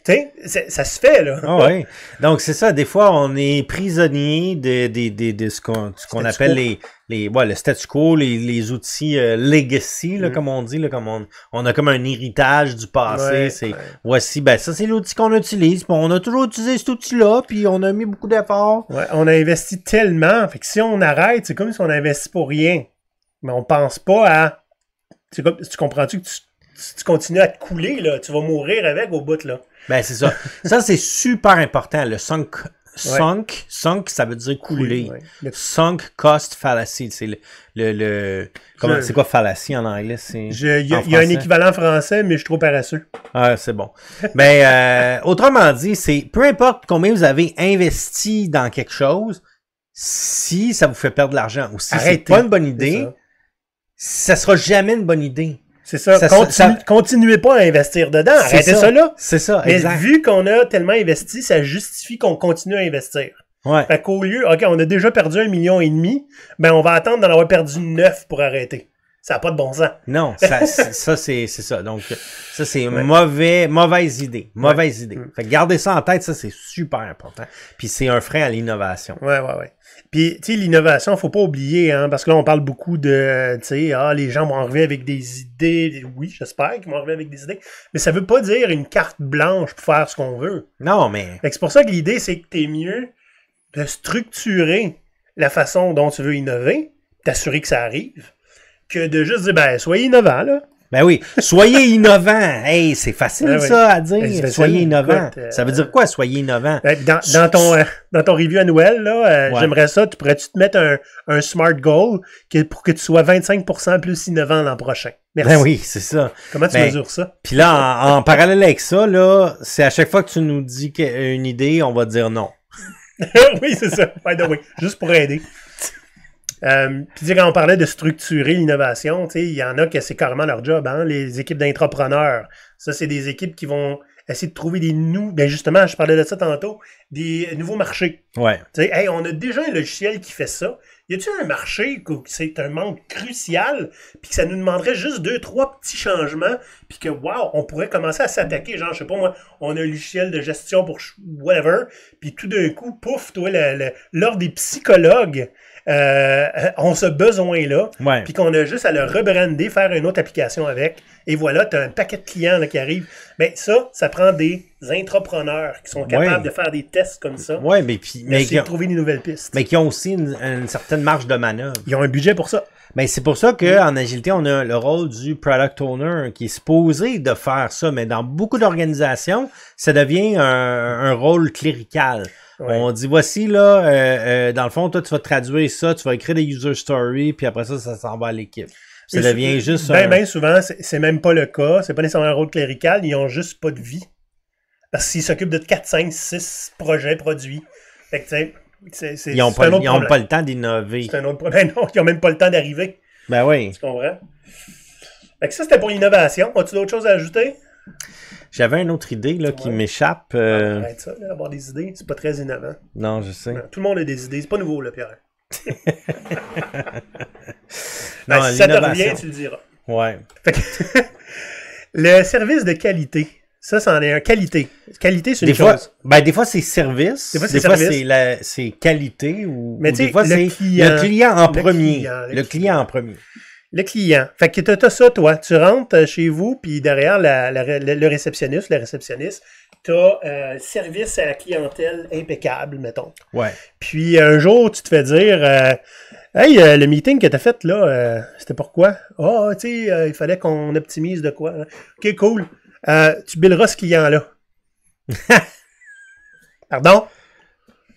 Tu sais, ça se fait, là. Ah ouais. Donc, c'est ça. Des fois, on est prisonnier de ce qu'on appelle le statu quo, les outils legacy, là, comme on dit, là, comme on a comme un héritage du passé. Voici, ben, ça, c'est l'outil qu'on utilise. Puis on a toujours utilisé cet outil-là, puis on a mis beaucoup d'efforts. Ouais, on a investi tellement. Fait que si on arrête, c'est comme si on investit pour rien. Mais on pense pas à... Tu comprends-tu que tu continues à te couler, là, tu vas mourir avec au bout, là. Ben, c'est ça. Ça, c'est super important. Le sunk, ça veut dire couler. Ouais. Sunk cost fallacy. C'est c'est quoi fallacy en anglais? Il y a un équivalent français, mais je suis trop paresseux. Ah, c'est bon. Mais, autrement dit, c'est peu importe combien vous avez investi dans quelque chose, si ça vous fait perdre de l'argent ou si c'est pas une bonne idée, ça sera jamais une bonne idée. C'est ça. Continuez pas à investir dedans. Arrêtez ça là. C'est ça, mais exact. Vu qu'on a tellement investi, ça justifie qu'on continue à investir. Ouais. Fait qu'au lieu, OK, on a déjà perdu 1,5 million, ben on va attendre d'en avoir perdu 9 pour arrêter. Ça n'a pas de bon sens. Non, ça c'est ça. Donc, ça, c'est mauvaise idée. Mauvaise idée. Fait que gardez ça en tête, ça, c'est super important. Puis c'est un frein à l'innovation. Ouais. Puis, tu sais, l'innovation, faut pas oublier, hein, parce que là, on parle beaucoup de, tu sais, les gens vont arriver avec des idées. Oui, j'espère qu'ils vont arriver avec des idées. Mais ça veut pas dire une carte blanche pour faire ce qu'on veut. Non, mais... Fait que c'est pour ça que l'idée, c'est que t'es mieux de structurer la façon dont tu veux innover, t'assurer que ça arrive, que de juste dire, ben, soyez innovant, là. Ben oui, soyez innovant. Hey, c'est facile Ben oui. ça à dire. Ben, Soyez innovant. écoute, Ça veut dire quoi, soyez innovant? Dans ton review annuel, là, Ouais. j'aimerais ça, pourrais-tu te mettre un SMART goal pour que tu sois 25% plus innovant l'an prochain? Merci. Ben oui, c'est ça. Comment tu Ben, mesures ça? Puis là, en parallèle avec ça, là, c'est à chaque fois que tu nous dis une idée, on va te dire non. Oui, c'est ça. By the way, juste pour aider. Puis quand on parlait de structurer l'innovation, il y en a que c'est carrément leur job, hein, les équipes d'entrepreneurs. Ça, c'est des équipes qui vont essayer de trouver ben justement, je parlais de ça tantôt, des nouveaux marchés. Ouais. Hey, on a déjà un logiciel qui fait ça. Y a-t-il un marché où c'est un manque crucial, puis que ça nous demanderait juste 2-3 petits changements, puis que, wow, on pourrait commencer à s'attaquer, genre, je sais pas moi, on a un logiciel de gestion pour whatever, puis tout d'un coup, pouf, toi, l'ordre des psychologues ont ce besoin-là, Ouais. puis qu'on a juste à le rebrander, faire une autre application avec, et voilà, tu as un paquet de clients là, qui arrivent. Ben ça prend des entrepreneurs qui sont capables de faire des tests comme ça, Ouais, mais essayer de trouver des nouvelles pistes. mais qui ont aussi une certaine marge de manœuvre. Ils ont un budget pour ça. Ben, c'est pour ça qu'en agilité, on a le rôle du product owner qui est supposé de faire ça, mais dans beaucoup d'organisations, ça devient un rôle clérical. Ouais. On dit, voici là, dans le fond, toi, tu vas traduire ça, tu vas écrire des user stories, puis après ça s'en va à l'équipe. Ça devient juste Ben souvent, c'est même pas le cas. C'est pas nécessairement un rôle clérical. Ils ont juste pas de vie. Parce qu'ils s'occupent de 4, 5, 6 projets produits. Fait que, tu sais, ils n'ont pas le temps d'innover. C'est un autre problème. Non, ils n'ont même pas le temps d'arriver. Ben oui. Tu comprends? Fait que ça, c'était pour l'innovation. As-tu d'autres choses à ajouter? J'avais une autre idée là, qui m'échappe. Arrête ça, là, avoir des idées. C'est pas très innovant. Non, je sais. Non, tout le monde a des idées. C'est pas nouveau, là, Pierre. Non, si ça te l'innovation. revient, tu le diras. Ouais. Fait que le service de qualité. Ça, c'en est un. Qualité. Qualité, c'est une chose. Des fois, c'est service. Des fois, c'est service. C'est qualité. Mais ou des fois, c'est client, le client en premier. Le client en premier. Le client. Fait que t'as ça, toi. Tu rentres chez vous, puis derrière le réceptionniste, t'as service à la clientèle impeccable, mettons. Ouais. Puis un jour, tu te fais dire hey, le meeting que t'as fait là, c'était pourquoi? Ah, tu sais, il fallait qu'on optimise de quoi. Hein? OK, cool. Tu billeras ce client-là. Pardon?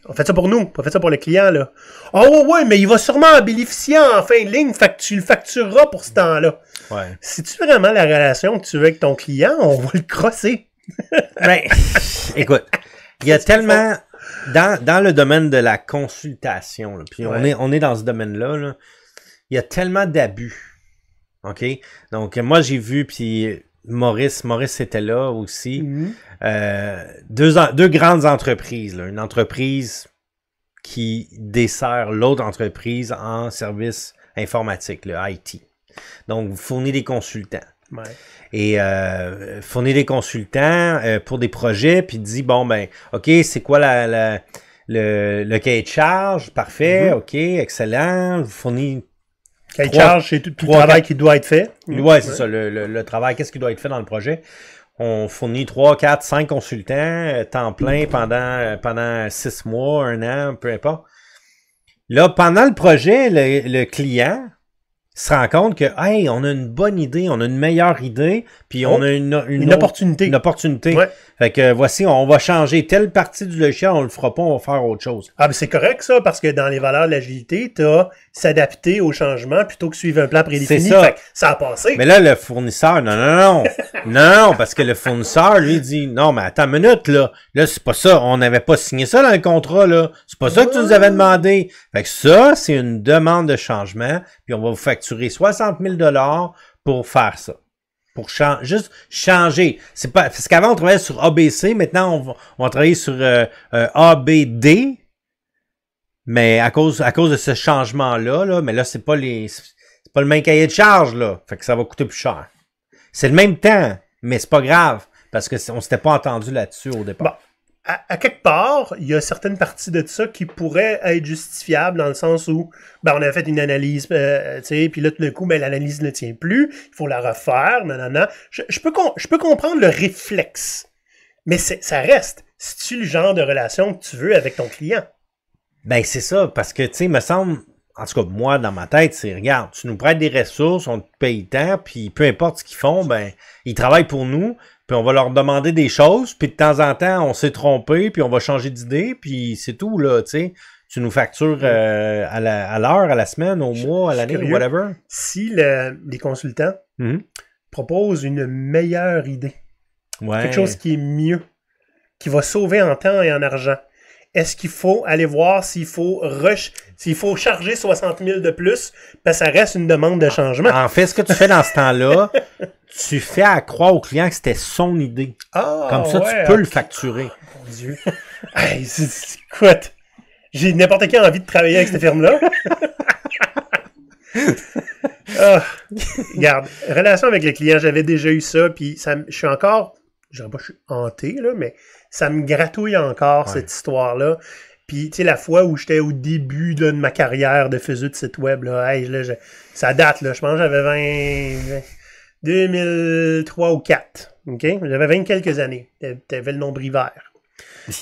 On fait ça pour nous, pas fait ça pour le client, là. Ah ouais, mais il va sûrement en bénéficier en fin de ligne, fait que tu le factureras pour ce temps-là. Ouais. Si-tu vraiment la relation que tu veux avec ton client, on va le crosser. Ben, écoute, il y a tellement... Dans le domaine de la consultation, là, puis on est dans ce domaine-là, là, il y a tellement d'abus. OK? Donc, moi, j'ai vu, puis Maurice était là aussi. Deux grandes entreprises. Là. Une entreprise qui dessert l'autre entreprise en service informatique, le IT. Donc, vous fournissez des consultants. Ouais. Et fournit des consultants pour des projets, puis dit, bon, ben, OK, c'est quoi le cahier de charge? Parfait, OK, excellent. Vous fournissez... Cahier de charge, c'est tout le travail qui doit être fait. Ouais, c'est ça, le travail, qu'est-ce qui doit être fait dans le projet? On fournit 3, 4, 5 consultants, temps plein pendant 6 mois, 1 an, peu importe. Là, pendant le projet, le client se rend compte que, hey, on a une bonne idée, on a une meilleure idée, puis on a une opportunité. Une opportunité. Ouais. Fait que voici, on va changer telle partie du logiciel, on le fera pas, on va faire autre chose. Ah, mais c'est correct ça, parce que dans les valeurs de l'agilité, t'as s'adapter au changement plutôt que suivre un plan prédéfini. C'est ça. Fait que ça a passé. Mais là, le fournisseur, non, parce que le fournisseur, lui, dit, non, mais attends une minute, là, c'est pas ça, on n'avait pas signé ça dans le contrat, là, c'est pas ça que tu nous avais demandé. Fait que ça, c'est une demande de changement, puis on va vous facturer 60 000 $ pour faire ça. Pour juste changer. C'est pas, parce qu'avant, on travaillait sur ABC, maintenant, on va travailler sur ABD, mais à cause de ce changement-là, là, mais là, c'est pas le même cahier de charge, là. Fait que ça va coûter plus cher. C'est le même temps, mais c'est pas grave, parce que on s'était pas entendu là-dessus au départ. Bon. À quelque part, il y a certaines parties de ça qui pourraient être justifiables dans le sens où on avait fait une analyse, puis là, tout d'un coup, l'analyse ne tient plus, il faut la refaire, nanana. Je peux comprendre le réflexe, mais ça reste. C'est-tu le genre de relation que tu veux avec ton client? Ben, c'est ça, parce que, tu sais, me semble, en tout cas, moi, dans ma tête, c'est, regarde, tu nous prêtes des ressources, on te paye tant, puis peu importe ce qu'ils font, ben, ils travaillent pour nous, puis on va leur demander des choses, puis de temps en temps, on s'est trompé, puis on va changer d'idée, puis c'est tout, là, tu sais. Tu nous factures à l'heure, à la semaine, au mois, à l'année, whatever. Si les consultants proposent une meilleure idée, quelque chose qui est mieux, qui va sauver en temps et en argent, est-ce qu'il faut aller voir s'il faut charger 60 000 de plus, parce que ça reste une demande de changement? En fait, ce que tu fais dans ce temps-là, tu fais à croire au client que c'était son idée. Comme ça, tu peux le facturer. Oh, mon Dieu. Hey, écoute, j'ai n'importe qui envie de travailler avec cette firme-là. Regarde, relation avec les clients, j'avais déjà eu ça, puis je suis encore, je dirais pas que je suis hanté, là, mais ça me gratouille encore, cette histoire-là. Puis, tu sais, la fois où j'étais au début là, de ma carrière de faiseur de site web, là, ça date, là, je pense que j'avais 2003 ou 4, OK? J'avais 20 quelques années, t'avais le nombril vert.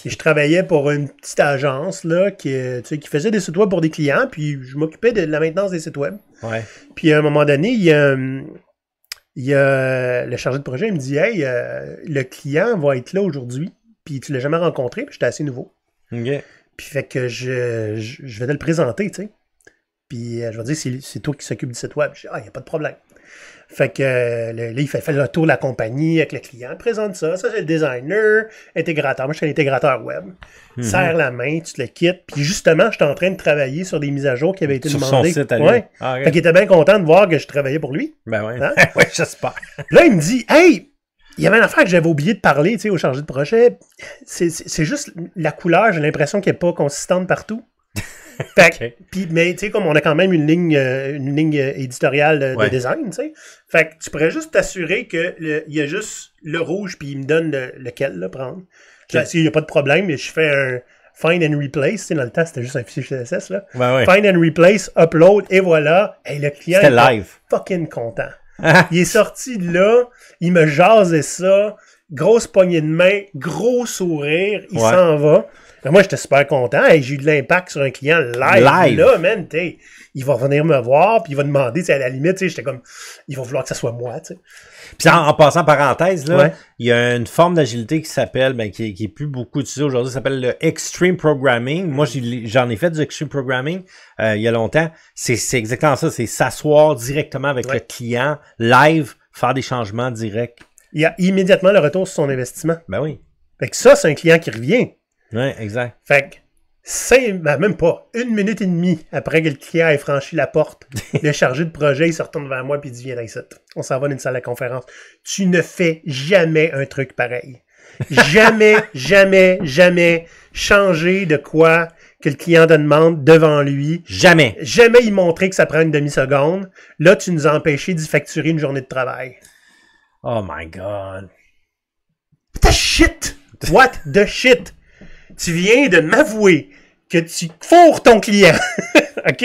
Et je travaillais pour une petite agence là, qui faisait des sites web pour des clients, puis je m'occupais de la maintenance des sites web. Ouais. Puis à un moment donné, il y a le chargé de projet, il me dit « Hey, le client va être là aujourd'hui, puis tu l'as jamais rencontré, puis j'étais assez nouveau. Okay. » Puis fait que je vais te le présenter, tu sais. Puis je vais dire « C'est toi qui s'occupe du site web. » Je dis « Ah, il n'y a pas de problème. » Fait que là, il fait le tour de la compagnie avec le client, présente ça c'est le designer, intégrateur. Moi, je suis un intégrateur web. Serre la main, tu te le quittes. Puis justement, j'étais en train de travailler sur des mises à jour qui avaient été demandées. Sur son site à lui. Ouais. Okay. Fait qu'il était bien content de voir que je travaillais pour lui. Ben ouais. Hein? Ouais, j'espère. Là, il me dit, hey, il y avait une affaire que j'avais oublié de parler, tu sais, au chargé de projet. C'est juste la couleur, j'ai l'impression qu'elle n'est pas consistante partout. Fait que, mais tu sais, comme on a quand même une ligne éditoriale de design, tu sais. Fait que tu pourrais juste t'assurer qu'il y a juste le rouge, puis il me donne lequel là, prendre. Il n'y a pas de problème, mais je fais un find and replace. Tu sais, dans le temps, c'était juste un fichier CSS, là. Find and replace, upload, et voilà. Et le client est fucking content. Il est sorti de là, il me jasait ça, grosse poignée de main, gros sourire, il s'en va. Moi, j'étais super content. Hey, j'ai eu de l'impact sur un client live. Là, man, il va venir me voir, puis il va demander, à la limite, j'étais comme, il va vouloir que ça soit moi, tu sais. Puis en passant parenthèse, là, il y a une forme d'agilité qui s'appelle, qui est plus beaucoup utilisée aujourd'hui, ça s'appelle le Extreme Programming. Moi, j'en ai fait du Extreme Programming il y a longtemps. C'est exactement ça, c'est s'asseoir directement avec le client, live, faire des changements directs. Il y a immédiatement le retour sur son investissement. Ben oui. Fait que ça, c'est un client qui revient. Oui, exact. Fait que, même pas, 1 minute et demie après que le client ait franchi la porte, le chargé de projet, il se retourne vers moi et il dit « Viens ici, on s'en va dans une salle de conférence. » Tu ne fais jamais un truc pareil. Jamais, jamais, jamais changer de quoi que le client te demande devant lui. Jamais. Jamais y montrer que ça prend une demi-seconde. Là, tu nous as empêché d'y facturer une journée de travail. Oh my God. The shit! What the shit? Tu viens de m'avouer que tu fourres ton client. OK?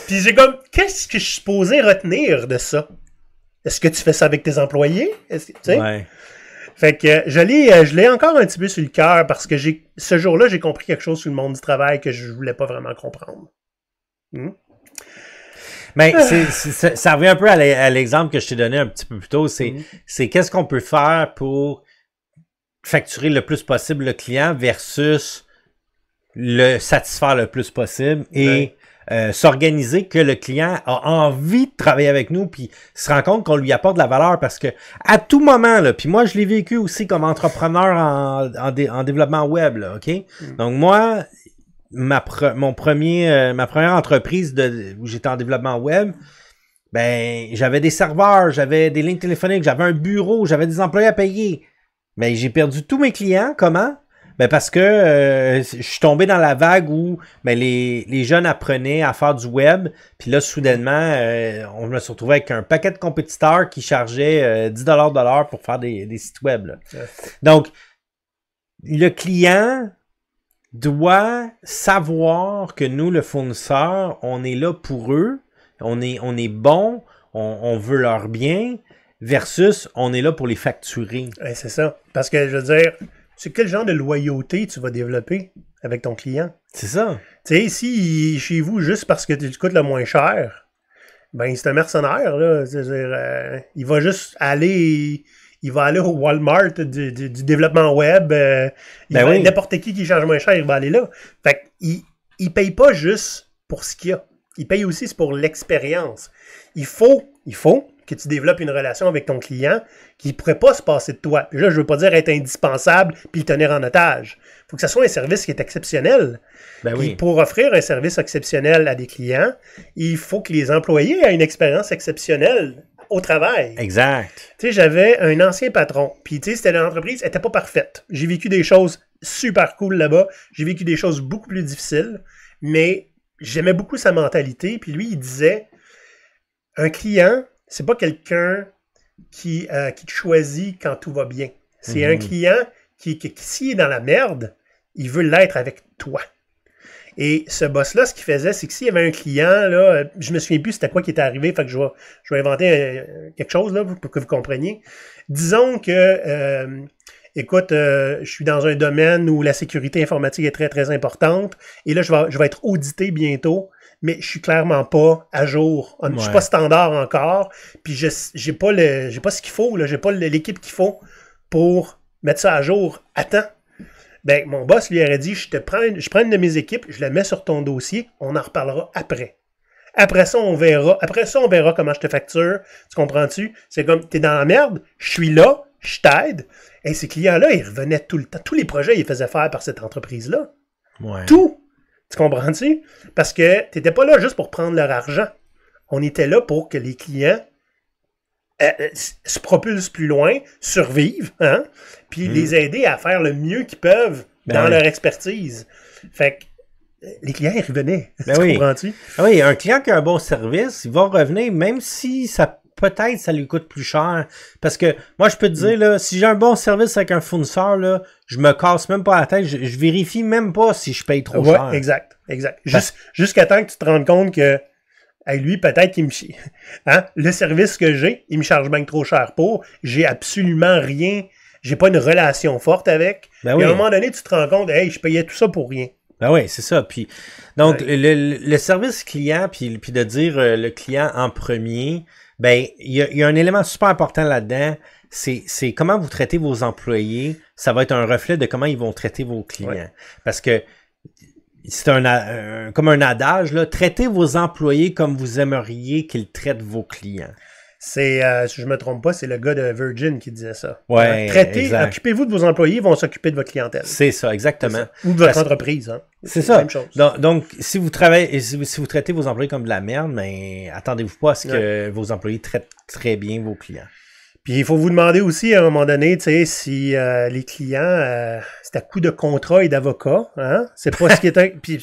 Puis j'ai comme, qu'est-ce que je suis supposé retenir de ça? Est-ce que tu fais ça avec tes employés? Tu sais? Ouais. Fait que je l'ai encore un petit peu sur le cœur parce que ce jour-là, j'ai compris quelque chose sur le monde du travail que je voulais pas vraiment comprendre. Mais ça revient un peu à l'exemple que je t'ai donné un petit peu plus tôt. C'est qu'est-ce qu'on peut faire pour facturer le plus possible le client versus le satisfaire le plus possible et s'organiser que le client a envie de travailler avec nous puis se rend compte qu'on lui apporte de la valeur parce que à tout moment, là, puis moi je l'ai vécu aussi comme entrepreneur en développement web, là, OK? Donc moi, ma première entreprise où j'étais en développement web, ben j'avais des serveurs, j'avais des lignes téléphoniques, j'avais un bureau, j'avais des employés à payer. Mais j'ai perdu tous mes clients. Comment? Ben parce que je suis tombé dans la vague où les jeunes apprenaient à faire du web. Puis là, soudainement, on me se retrouvait avec un paquet de compétiteurs qui chargeaient 10$ de l'heure pour faire des sites web. Là. Donc, le client doit savoir que nous, le fournisseur, on est là pour eux. On est bon. On veut leur bien. Versus, on est là pour les facturer. Ouais, c'est ça. Parce que, je veux dire, c'est quel genre de loyauté tu vas développer avec ton client. C'est ça. Tu sais, si il est chez vous juste parce que tu coûtes le moins cher, ben c'est un mercenaire, là. C'est-à-dire, il va juste aller... Il va aller au Walmart du développement web. N'importe qui charge moins cher, il va aller là. Fait qu'il paye pas juste pour ce qu'il y a. Il paye aussi pour l'expérience. Il faut que tu développes une relation avec ton client qui ne pourrait pas se passer de toi. Puis là, je ne veux pas dire être indispensable puis le tenir en otage. Il faut que ce soit un service qui est exceptionnel. Oui. Pour offrir un service exceptionnel à des clients, il faut que les employés aient une expérience exceptionnelle au travail. Exact. Tu sais, j'avais un ancien patron, puis tu sais, c'était l'entreprise, elle était pas parfaite. J'ai vécu des choses super cool là-bas, j'ai vécu des choses beaucoup plus difficiles, mais j'aimais beaucoup sa mentalité, puis lui, il disait, un client, c'est pas quelqu'un qui te choisit quand tout va bien. C'est un client qui s'il est dans la merde, il veut l'être avec toi. Et ce boss-là, ce qu'il faisait, c'est que s'il y avait un client, là, je me souviens plus c'était quoi qui était arrivé, fait que je vais inventer quelque chose là, pour que vous compreniez. Disons que, écoute, je suis dans un domaine où la sécurité informatique est très, très importante, et là, je vais être audité bientôt, mais je suis clairement pas à jour. Je suis pas standard encore, puis j'ai pas ce qu'il faut, là, j'ai pas l'équipe qu'il faut pour mettre ça à jour à temps. Ben, mon boss lui aurait dit, je prends une de mes équipes, je la mets sur ton dossier, on en reparlera après. Après ça, on verra comment je te facture. Tu comprends-tu? C'est comme, t'es dans la merde, je suis là, je t'aide. Et ces clients-là, ils revenaient tout le temps. Tous les projets, ils les faisaient faire par cette entreprise-là. Ouais. Tout! Tu comprends-tu? Parce que t'étais pas là juste pour prendre leur argent. On était là pour que les clients se propulsent plus loin, survivent, hein? Puis les aider à faire le mieux qu'ils peuvent dans leur expertise. Fait que les clients, ils revenaient. Tu comprends-tu? Oui, un client qui a un bon service, il va revenir, même si ça peut-être ça lui coûte plus cher. Parce que moi, je peux te dire, là, si j'ai un bon service avec un fournisseur, là, je me casse même pas la tête, je vérifie même pas si je paye trop cher. Exact. Jusqu'à temps que tu te rendes compte que lui, peut-être qu'il me... Hein? Le service que j'ai, il me charge bien trop cher pour. J'ai absolument rien. J'ai pas une relation forte avec. Et à un moment donné, tu te rends compte, hey, je payais tout ça pour rien. Ben oui, c'est ça. Puis, donc, le service client, puis de dire le client en premier, ben, il y a un élément super important là-dedans. C'est comment vous traitez vos employés. Ça va être un reflet de comment ils vont traiter vos clients. Ouais. Parce que c'est comme un adage, là. Traitez vos employés comme vous aimeriez qu'ils traitent vos clients. C'est, si je me trompe pas, c'est le gars de Virgin qui disait ça. Ouais, occupez-vous de vos employés, ils vont s'occuper de votre clientèle. C'est ça, exactement. Ou de votre entreprise. Hein. C'est ça. Même chose. Donc, si vous travaillez, si vous traitez vos employés comme de la merde, ben, attendez-vous pas à ce que vos employés traitent très bien vos clients. Puis il faut vous demander aussi à un moment donné, tu sais, si les clients, c'est à coup de contrat et d'avocat, hein? C'est pas ce qui est puis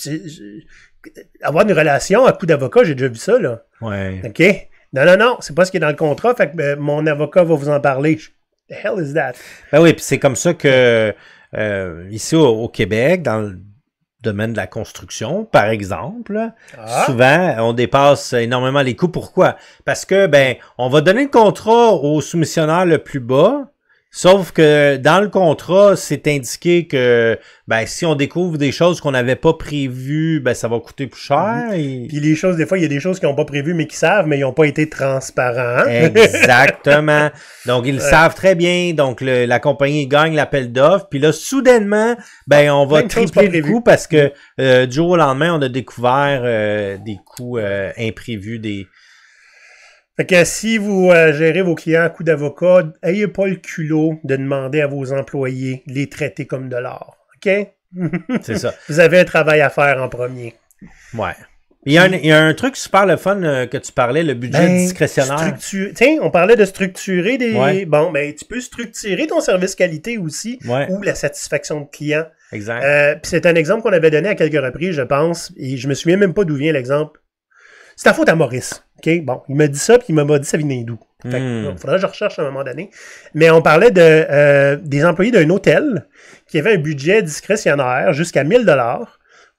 avoir une relation à coup d'avocat, j'ai déjà vu ça, là. Ouais. OK? Non, c'est pas ce qui est dans le contrat, fait que mon avocat va vous en parler. The hell is that? Ben oui, puis c'est comme ça que ici au Québec, dans le domaine de la construction, par exemple, souvent, on dépasse énormément les coûts. Pourquoi? Parce que, ben, on va donner le contrat au soumissionnaire le plus bas, sauf que dans le contrat, c'est indiqué que, ben, si on découvre des choses qu'on n'avait pas prévues, ben, ça va coûter plus cher. Et... Puis les choses, des fois, il y a des choses qu'ils n'ont pas prévues, mais qu'ils savent, mais ils n'ont pas été transparents. Exactement. Donc, ils le savent très bien. Donc, la compagnie gagne l'appel d'offres. Puis là, soudainement, ben, on va tripler le coût parce que du jour au lendemain, on a découvert des coûts imprévus, Fait que si vous gérez vos clients à coup d'avocat, ayez pas le culot de demander à vos employés de les traiter comme de l'or. OK? C'est ça. Vous avez un travail à faire en premier. Ouais. Il y a un truc super le fun que tu parlais, le budget discrétionnaire. Tiens, on parlait de structurer des... Ouais. Bon, ben tu peux structurer ton service qualité aussi, ou la satisfaction de client. Exact. Puis c'est un exemple qu'on avait donné à quelques reprises, je pense, et je me souviens même pas d'où vient l'exemple. C'est la faute à Maurice. OK? Bon, il m'a dit ça, puis il m'a dit ça venait d'où. Fait que, faudrait que je recherche à un moment donné. Mais on parlait des employés d'un hôtel qui avaient un budget discrétionnaire jusqu'à 1000 $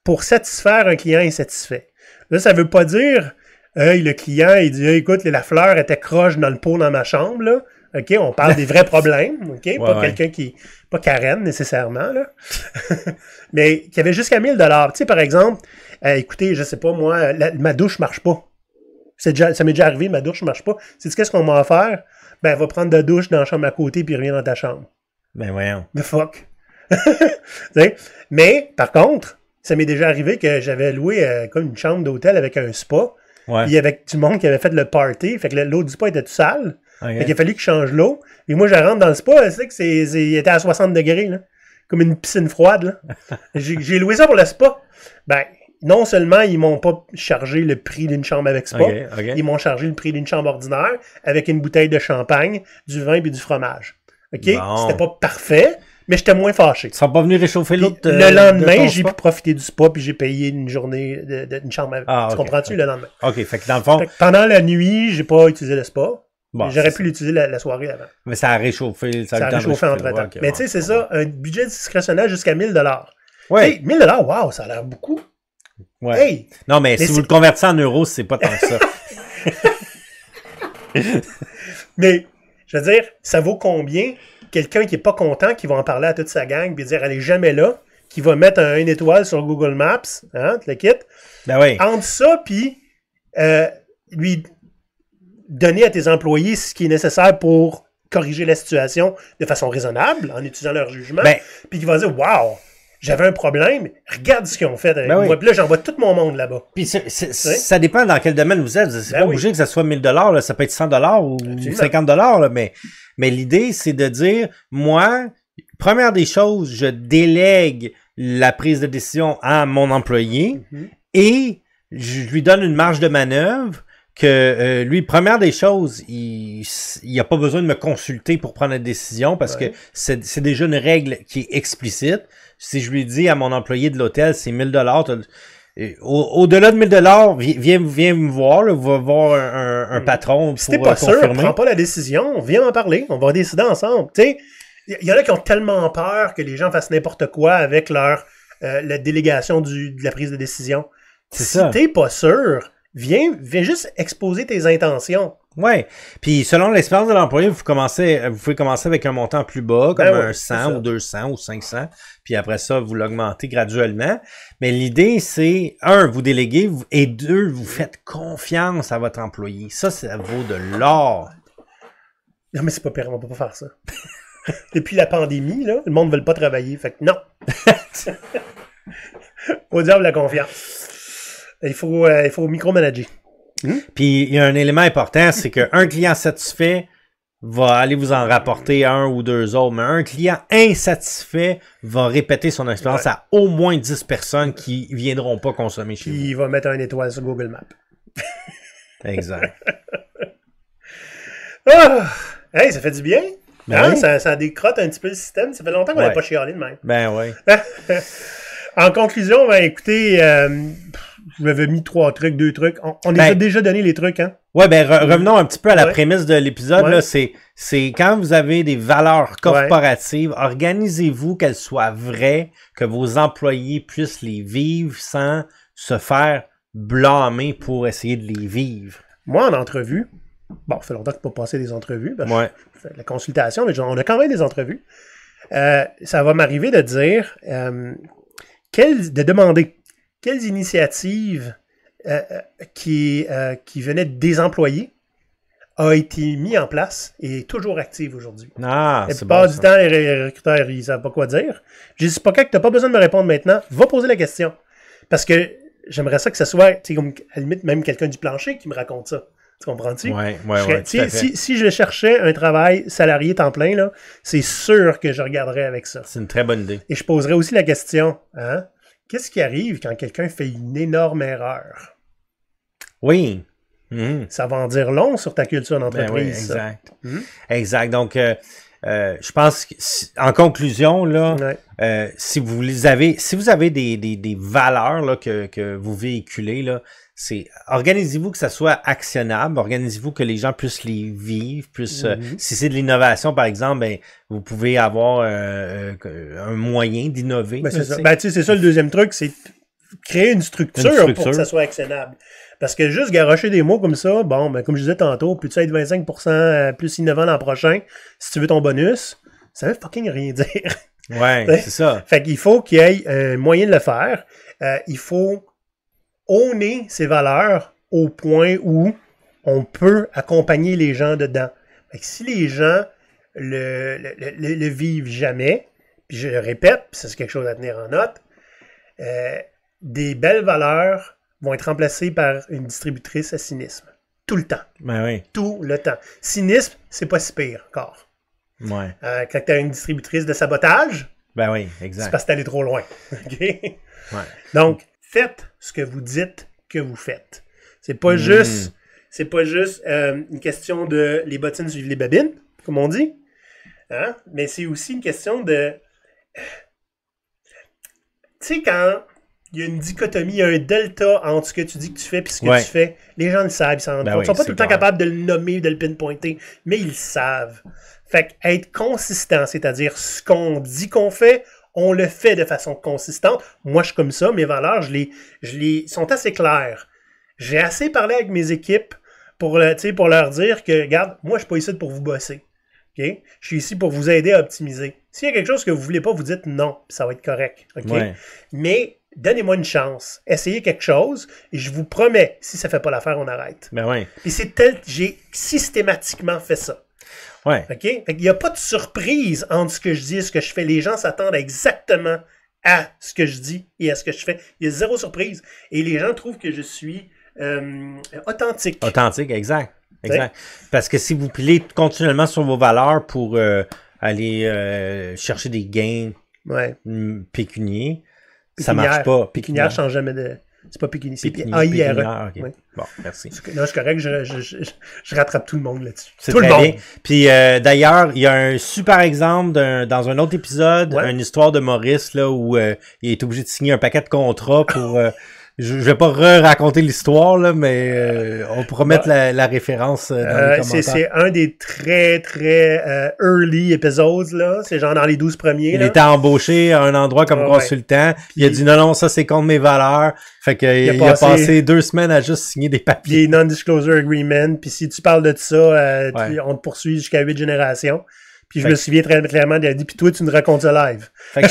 pour satisfaire un client insatisfait. Là, ça veut pas dire, le client, il dit, écoute, la fleur était croche dans le pot dans ma chambre, là. OK? On parle des vrais problèmes, OK? Ouais, Pas quelqu'un qui... Pas Karen, nécessairement, là. Mais qui avait jusqu'à 1000 $. Tu sais, par exemple, écoutez, je sais pas, moi, ma douche marche pas. Ça m'est déjà arrivé, ma douche marche pas. Sais-tu qu'est-ce qu'on m'a offert? Ben, va prendre de douche dans la chambre à côté puis reviens dans ta chambre. Ben voyons. Mais fuck. Mais, par contre, ça m'est déjà arrivé que j'avais loué comme une chambre d'hôtel avec un spa. Ouais. Il y avait du monde qui avait fait le party. Fait que l'eau du spa était tout sale. Okay. Fait qu'il a fallu que je change l'eau. Et moi, je rentre dans le spa, c'est que il était à 60 degrés, là. Comme une piscine froide, là. J'ai loué ça pour le spa. Ben, non seulement ils m'ont pas chargé le prix d'une chambre avec spa, ils m'ont chargé le prix d'une chambre ordinaire avec une bouteille de champagne, du vin et du fromage. OK? Bon. C'était pas parfait, mais j'étais moins fâché. Tu seras pas venu réchauffer l'autre. Le lendemain, j'ai pu profiter du spa puis j'ai payé une journée d'une chambre avec. Tu comprends-tu, le lendemain? OK, fait que dans le fond... pendant la nuit, j'ai pas utilisé le spa. Bon, j'aurais pu l'utiliser la soirée avant. Mais ça a réchauffé. Ça a réchauffé entre-temps. Okay, mais tu sais, c'est ça, un budget discrétionnaire jusqu'à 1000 $. Oui. 1000 $, wow, ça a l'air beaucoup. Ouais. Hey, non, mais si vous le convertissez en euros, c'est pas tant que ça. Mais, je veux dire, ça vaut combien quelqu'un qui est pas content, qui va en parler à toute sa gang, puis dire, elle est jamais là, qui va mettre une étoile sur Google Maps, hein, tu le quittes. Ben oui. Entre ça, puis lui donner à tes employés ce qui est nécessaire pour corriger la situation de façon raisonnable, en utilisant leur jugement, puis qui va dire, wow, j'avais un problème, regarde ce qu'ils ont fait avec moi. Puis là, j'envoie tout mon monde là-bas. Puis ça dépend dans quel domaine vous êtes. C'est pas obligé que ça soit 1000 $, là, ça peut être 100 $ ou 50 $, là, mais l'idée, c'est de dire, moi, première des choses, je délègue la prise de décision à mon employé et je lui donne une marge de manœuvre que lui, première des choses, il a pas besoin de me consulter pour prendre une décision parce que c'est déjà une règle qui est explicite. Si je lui dis à mon employé de l'hôtel, c'est 1000 $, au-delà de 1000 $, viens me voir, là, va voir un patron si t'es pas sûr, prends pas la décision, viens m'en parler, on va décider ensemble. Tu sais, il y en a qui ont tellement peur que les gens fassent n'importe quoi avec leur la délégation de la prise de décision. Si t'es pas sûr, viens juste exposer tes intentions. Ouais. Puis selon l'expérience de l'employé, vous pouvez commencer avec un montant plus bas, comme un 100 ou 200 ou 500, puis après ça, vous l'augmentez graduellement. Mais l'idée, c'est, vous déléguez, et deux, vous faites confiance à votre employé. Ça vaut de l'or. Non, mais c'est pas pire, on peut pas faire ça. Depuis la pandémie, là, le monde ne veut pas travailler, fait que non. Au diable la confiance. Il faut micromanager. Puis il y a un élément important, c'est qu'un client satisfait va aller vous en rapporter un ou deux autres, mais un client insatisfait va répéter son expérience à au moins 10 personnes qui viendront pas consommer chez vous. Puis il va mettre un étoile sur Google Maps. Exact. Hey, ça fait du bien. Ben oui. Ça décrotte un petit peu le système. Ça fait longtemps qu'on n'avait pas chialé de même. Ben oui. En conclusion, écoutez, je vous avais mis 2 trucs. On les a déjà donné les trucs, hein? Ouais, revenons un petit peu à la prémisse de l'épisode. Là, c'est quand vous avez des valeurs corporatives, organisez-vous qu'elles soient vraies, que vos employés puissent les vivre sans se faire blâmer pour essayer de les vivre. Moi, en entrevue, ça fait longtemps que je n'ai pas passé des entrevues, parce que je fais de la consultation, mais on a quand même des entrevues. Ça va m'arriver de dire, de demander quelles initiatives qui venaient des employés a été mis en place et est toujours active aujourd'hui. Ah, c'est bon. Du temps, les recruteurs, ils ne savent pas quoi dire. Je dis, c'est pas que tu n'as pas besoin de me répondre maintenant. Va poser la question. Parce que j'aimerais ça que ce soit, comme, à la limite, même quelqu'un du plancher qui me raconte ça. Tu comprends-tu? Oui. Si je cherchais un travail salarié temps plein, là, c'est sûr que je regarderais avec ça. C'est une très bonne idée. Et je poserais aussi la question, qu'est-ce qui arrive quand quelqu'un fait une énorme erreur? Oui. Ça va en dire long sur ta culture d'entreprise. Ben oui, exact. Exact. Donc, je pense qu'en conclusion, là, si vous avez des valeurs là, que vous véhiculez, là, organisez-vous que ça soit actionnable, organisez-vous que les gens puissent les vivre, si c'est de l'innovation, par exemple, vous pouvez avoir un moyen d'innover. C'est ça. C'est ça le deuxième truc, c'est créer une structure pour que ça soit actionnable. Parce que juste garrocher des mots comme ça, bon, ben, comme je disais tantôt, peux-tu être 25% plus innovant l'an prochain, si tu veux ton bonus, ça veut fucking rien dire. Ouais, c'est ça. Fait qu'il faut qu'il y ait un moyen de le faire. Il faut honner ses valeurs au point où on peut accompagner les gens dedans. Fait que si les gens le vivent jamais, puis je le répète, puis ça c'est quelque chose à tenir en note, des belles valeurs vont être remplacées par une distributrice à cynisme. Tout le temps. Ben oui. Tout le temps. Cynisme, c'est pas si pire encore. Ouais. Quand tu as une distributrice de sabotage, ben oui, exact. C'est parce que t'es allé trop loin. Okay? Ouais. Donc, faites ce que vous dites que vous faites. C'est pas juste une question de les bottines suivent les babines, comme on dit. Hein? Mais c'est aussi une question de... Tu sais, quand il y a une dichotomie, il y a un delta entre ce que tu dis que tu fais et ce que tu fais, les gens le savent, ils s'en rendent compte. Ils sont pas tout le temps capables de le nommer, de le pinpointer, mais ils le savent. Fait qu'être consistant, c'est-à-dire ce qu'on dit qu'on fait, on le fait de façon consistante. Moi, je suis comme ça. Mes valeurs, sont assez claires. J'ai assez parlé avec mes équipes pour leur dire que, regarde, moi, je suis pas ici pour vous bosser. Okay? Je suis ici pour vous aider à optimiser. S'il y a quelque chose que vous voulez pas, vous dites non, puis ça va être correct. Okay? Ouais. Mais donnez-moi une chance. Essayez quelque chose et je vous promets, si ça fait pas l'affaire, on arrête. Ben ouais. Puis j'ai systématiquement fait ça. Ouais. OK? Il n'y a pas de surprise entre ce que je dis et ce que je fais. Les gens s'attendent exactement à ce que je dis et à ce que je fais. Il y a zéro surprise. Et les gens trouvent que je suis authentique. Authentique, exact. Exact. Parce que si vous pilez continuellement sur vos valeurs pour aller chercher des gains pécuniers, ça marche pas. Pécuniaire ne change jamais de... C'est pas pécunier, c'est AIRE. Okay. Oui. Bon, merci. Non, je suis correct, je rattrape tout le monde là-dessus. C'est tout le monde. Puis d'ailleurs, il y a un super exemple dans un autre épisode, une histoire de Maurice là où il est obligé de signer un paquet de contrats pour... je vais pas raconter l'histoire, là, mais on pourra mettre la référence dans les commentaires. C'est un des très, très early episodes, là. C'est genre dans les 12 premiers. Il était embauché à un endroit comme consultant. Puis il a dit non, ça c'est contre mes valeurs. Fait qu'il a passé 2 semaines à juste signer des papiers. Des non-disclosure agreements. Puis si tu parles de ça, on te poursuit jusqu'à 8 générations. Puis je me souviens très clairement, il a dit, puis toi, tu nous racontes ça live. Fait que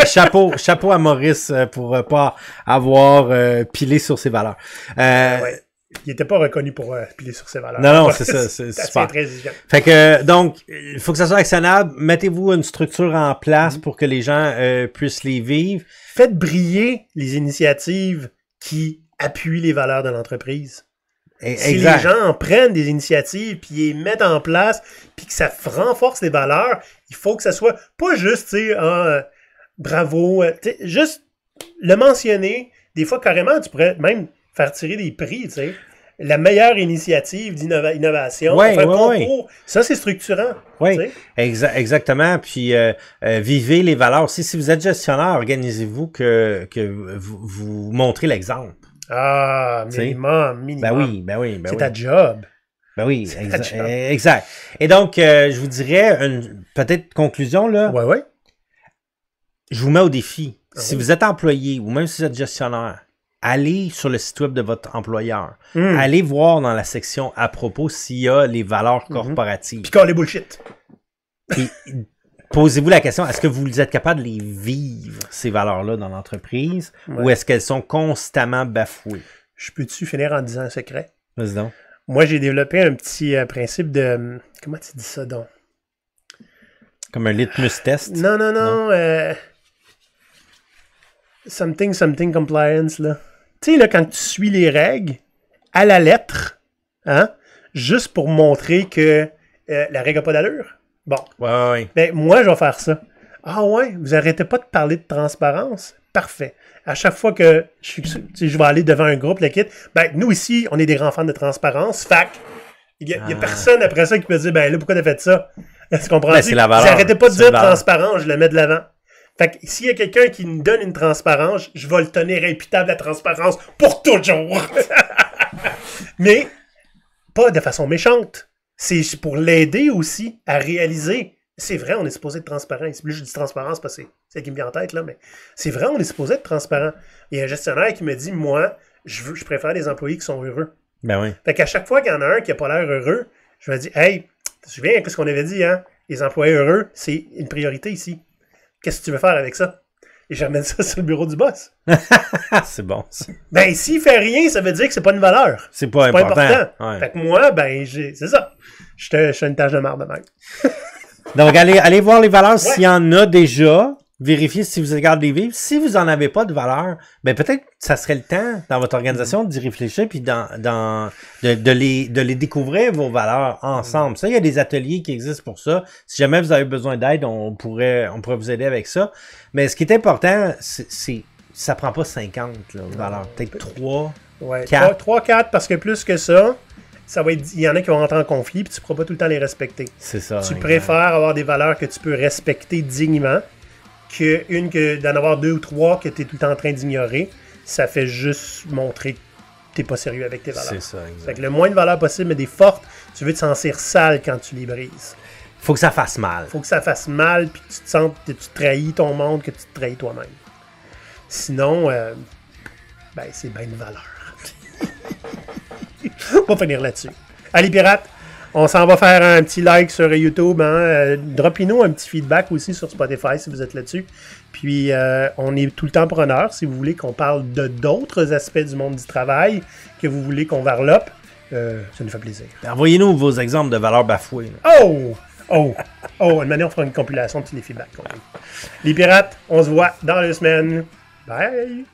chapeau à Maurice pour pas avoir pilé sur ses valeurs. Il était pas reconnu pour piler sur ses valeurs. Non, c'est ça, c'est super. Très exigeant. Fait que, donc, il faut que ça soit actionnable. Mettez-vous une structure en place pour que les gens puissent les vivre. Faites briller les initiatives qui appuient les valeurs de l'entreprise. Si les gens en prennent des initiatives, puis les mettent en place, puis que ça renforce les valeurs, il faut que ça soit pas juste, tu sais, bravo, juste le mentionner. Des fois, carrément, tu pourrais même faire tirer des prix, tu sais. La meilleure initiative d'innovation, un concours, ça, c'est structurant. Oui, exactement. Puis, vivez les valeurs aussi. Si vous êtes gestionnaire, organisez-vous que vous montrez l'exemple. Ah, minimum. Ben oui. C'est ta job. Ben oui, exact. Et donc, je vous dirais peut-être conclusion, là. Ouais. Je vous mets au défi. Si vous êtes employé ou même si vous êtes gestionnaire, allez sur le site web de votre employeur. Allez voir dans la section à propos s'il y a les valeurs corporatives. Puis quand les bullshit. Puis, posez-vous la question, est-ce que vous êtes capable de les vivre, ces valeurs-là, dans l'entreprise, ou est-ce qu'elles sont constamment bafouées? Je peux-tu finir en disant un secret? Vas-y donc. Moi, j'ai développé un petit principe de... Comment tu dis ça, donc? Comme un litmus test? Non. Something compliance, là. Tu sais, là, quand tu suis les règles, à la lettre, hein, juste pour montrer que la règle n'a pas d'allure. Bon. Ouais. Ben, moi, je vais faire ça. Ah ouais, vous arrêtez pas de parler de transparence? Parfait. À chaque fois que je vais aller devant un groupe, le kit, ben, nous ici, on est des grands fans de transparence. Fac, il y a personne après ça qui peut dire, ben là, pourquoi t'as fait ça? Tu comprends? Ben, c'est la valeur. Vous arrêtez pas de dire transparence, je le mets de l'avant. Fait que s'il y a quelqu'un qui me donne une transparence, je vais le tenir imputable à la transparence pour toujours. Mais pas de façon méchante. C'est pour l'aider aussi à réaliser c'est vrai, on est supposé être transparent. Plus je dis transparence parce que c'est ce qui me vient en tête, là, mais c'est vrai, on est supposé être transparent. Il y a un gestionnaire qui me dit, moi, je préfère des employés qui sont heureux. Ben oui. Fait qu'à chaque fois qu'il y en a un qui n'a pas l'air heureux, je me dis, hey, tu te souviens de ce qu'on avait dit, hein? Les employés heureux, c'est une priorité ici. Qu'est-ce que tu veux faire avec ça? Et je ramène ça sur le bureau du boss. C'est bon, ça. Ben, s'il fait rien, ça veut dire que c'est pas une valeur. C'est pas important. Ouais. Fait que moi, ben, c'est ça. Je suis une tâche de marde de même. Donc, allez voir les valeurs s'il y en a déjà. Vérifiez si vous regardez les vivres. Si vous n'en avez pas de valeur, ben peut-être que ça serait le temps dans votre organisation d'y réfléchir puis de les découvrir, vos valeurs, ensemble. Ça, il y a des ateliers qui existent pour ça. Si jamais vous avez besoin d'aide, on pourrait vous aider avec ça. Mais ce qui est important, c'est ça prend pas 50 là, valeurs. Peut-être 3, ouais, 4. 3, 4, parce que plus que ça va être, il y en a qui vont rentrer en conflit puis tu ne pourras pas tout le temps les respecter. C'est ça. Tu préfères avoir des valeurs que tu peux respecter dignement que d'en avoir 2 ou 3 que tu es tout le temps en train d'ignorer. Ça fait juste montrer que tu n'es pas sérieux avec tes valeurs. C'est ça, exact. Fait que le moins de valeurs possible, mais des fortes, tu veux te sentir sale quand tu les brises. Faut que ça fasse mal. Faut que ça fasse mal, puis que tu te sentes que tu trahis ton monde, que tu te trahis toi-même. Sinon, ben, c'est bien une valeur. On va finir là-dessus. Allez, pirates! On s'en va faire un petit like sur YouTube. Hein? Droppez-nous un petit feedback aussi sur Spotify si vous êtes là-dessus. Puis, on est tout le temps preneur. Si vous voulez qu'on parle de d'autres aspects du monde du travail, que vous voulez qu'on varlope, ça nous fait plaisir. Envoyez-nous vos exemples de valeurs bafouées. Là. Une manière, on fera une compilation de tous les feedbacks. Les pirates, on se voit dans 2 semaines. Bye!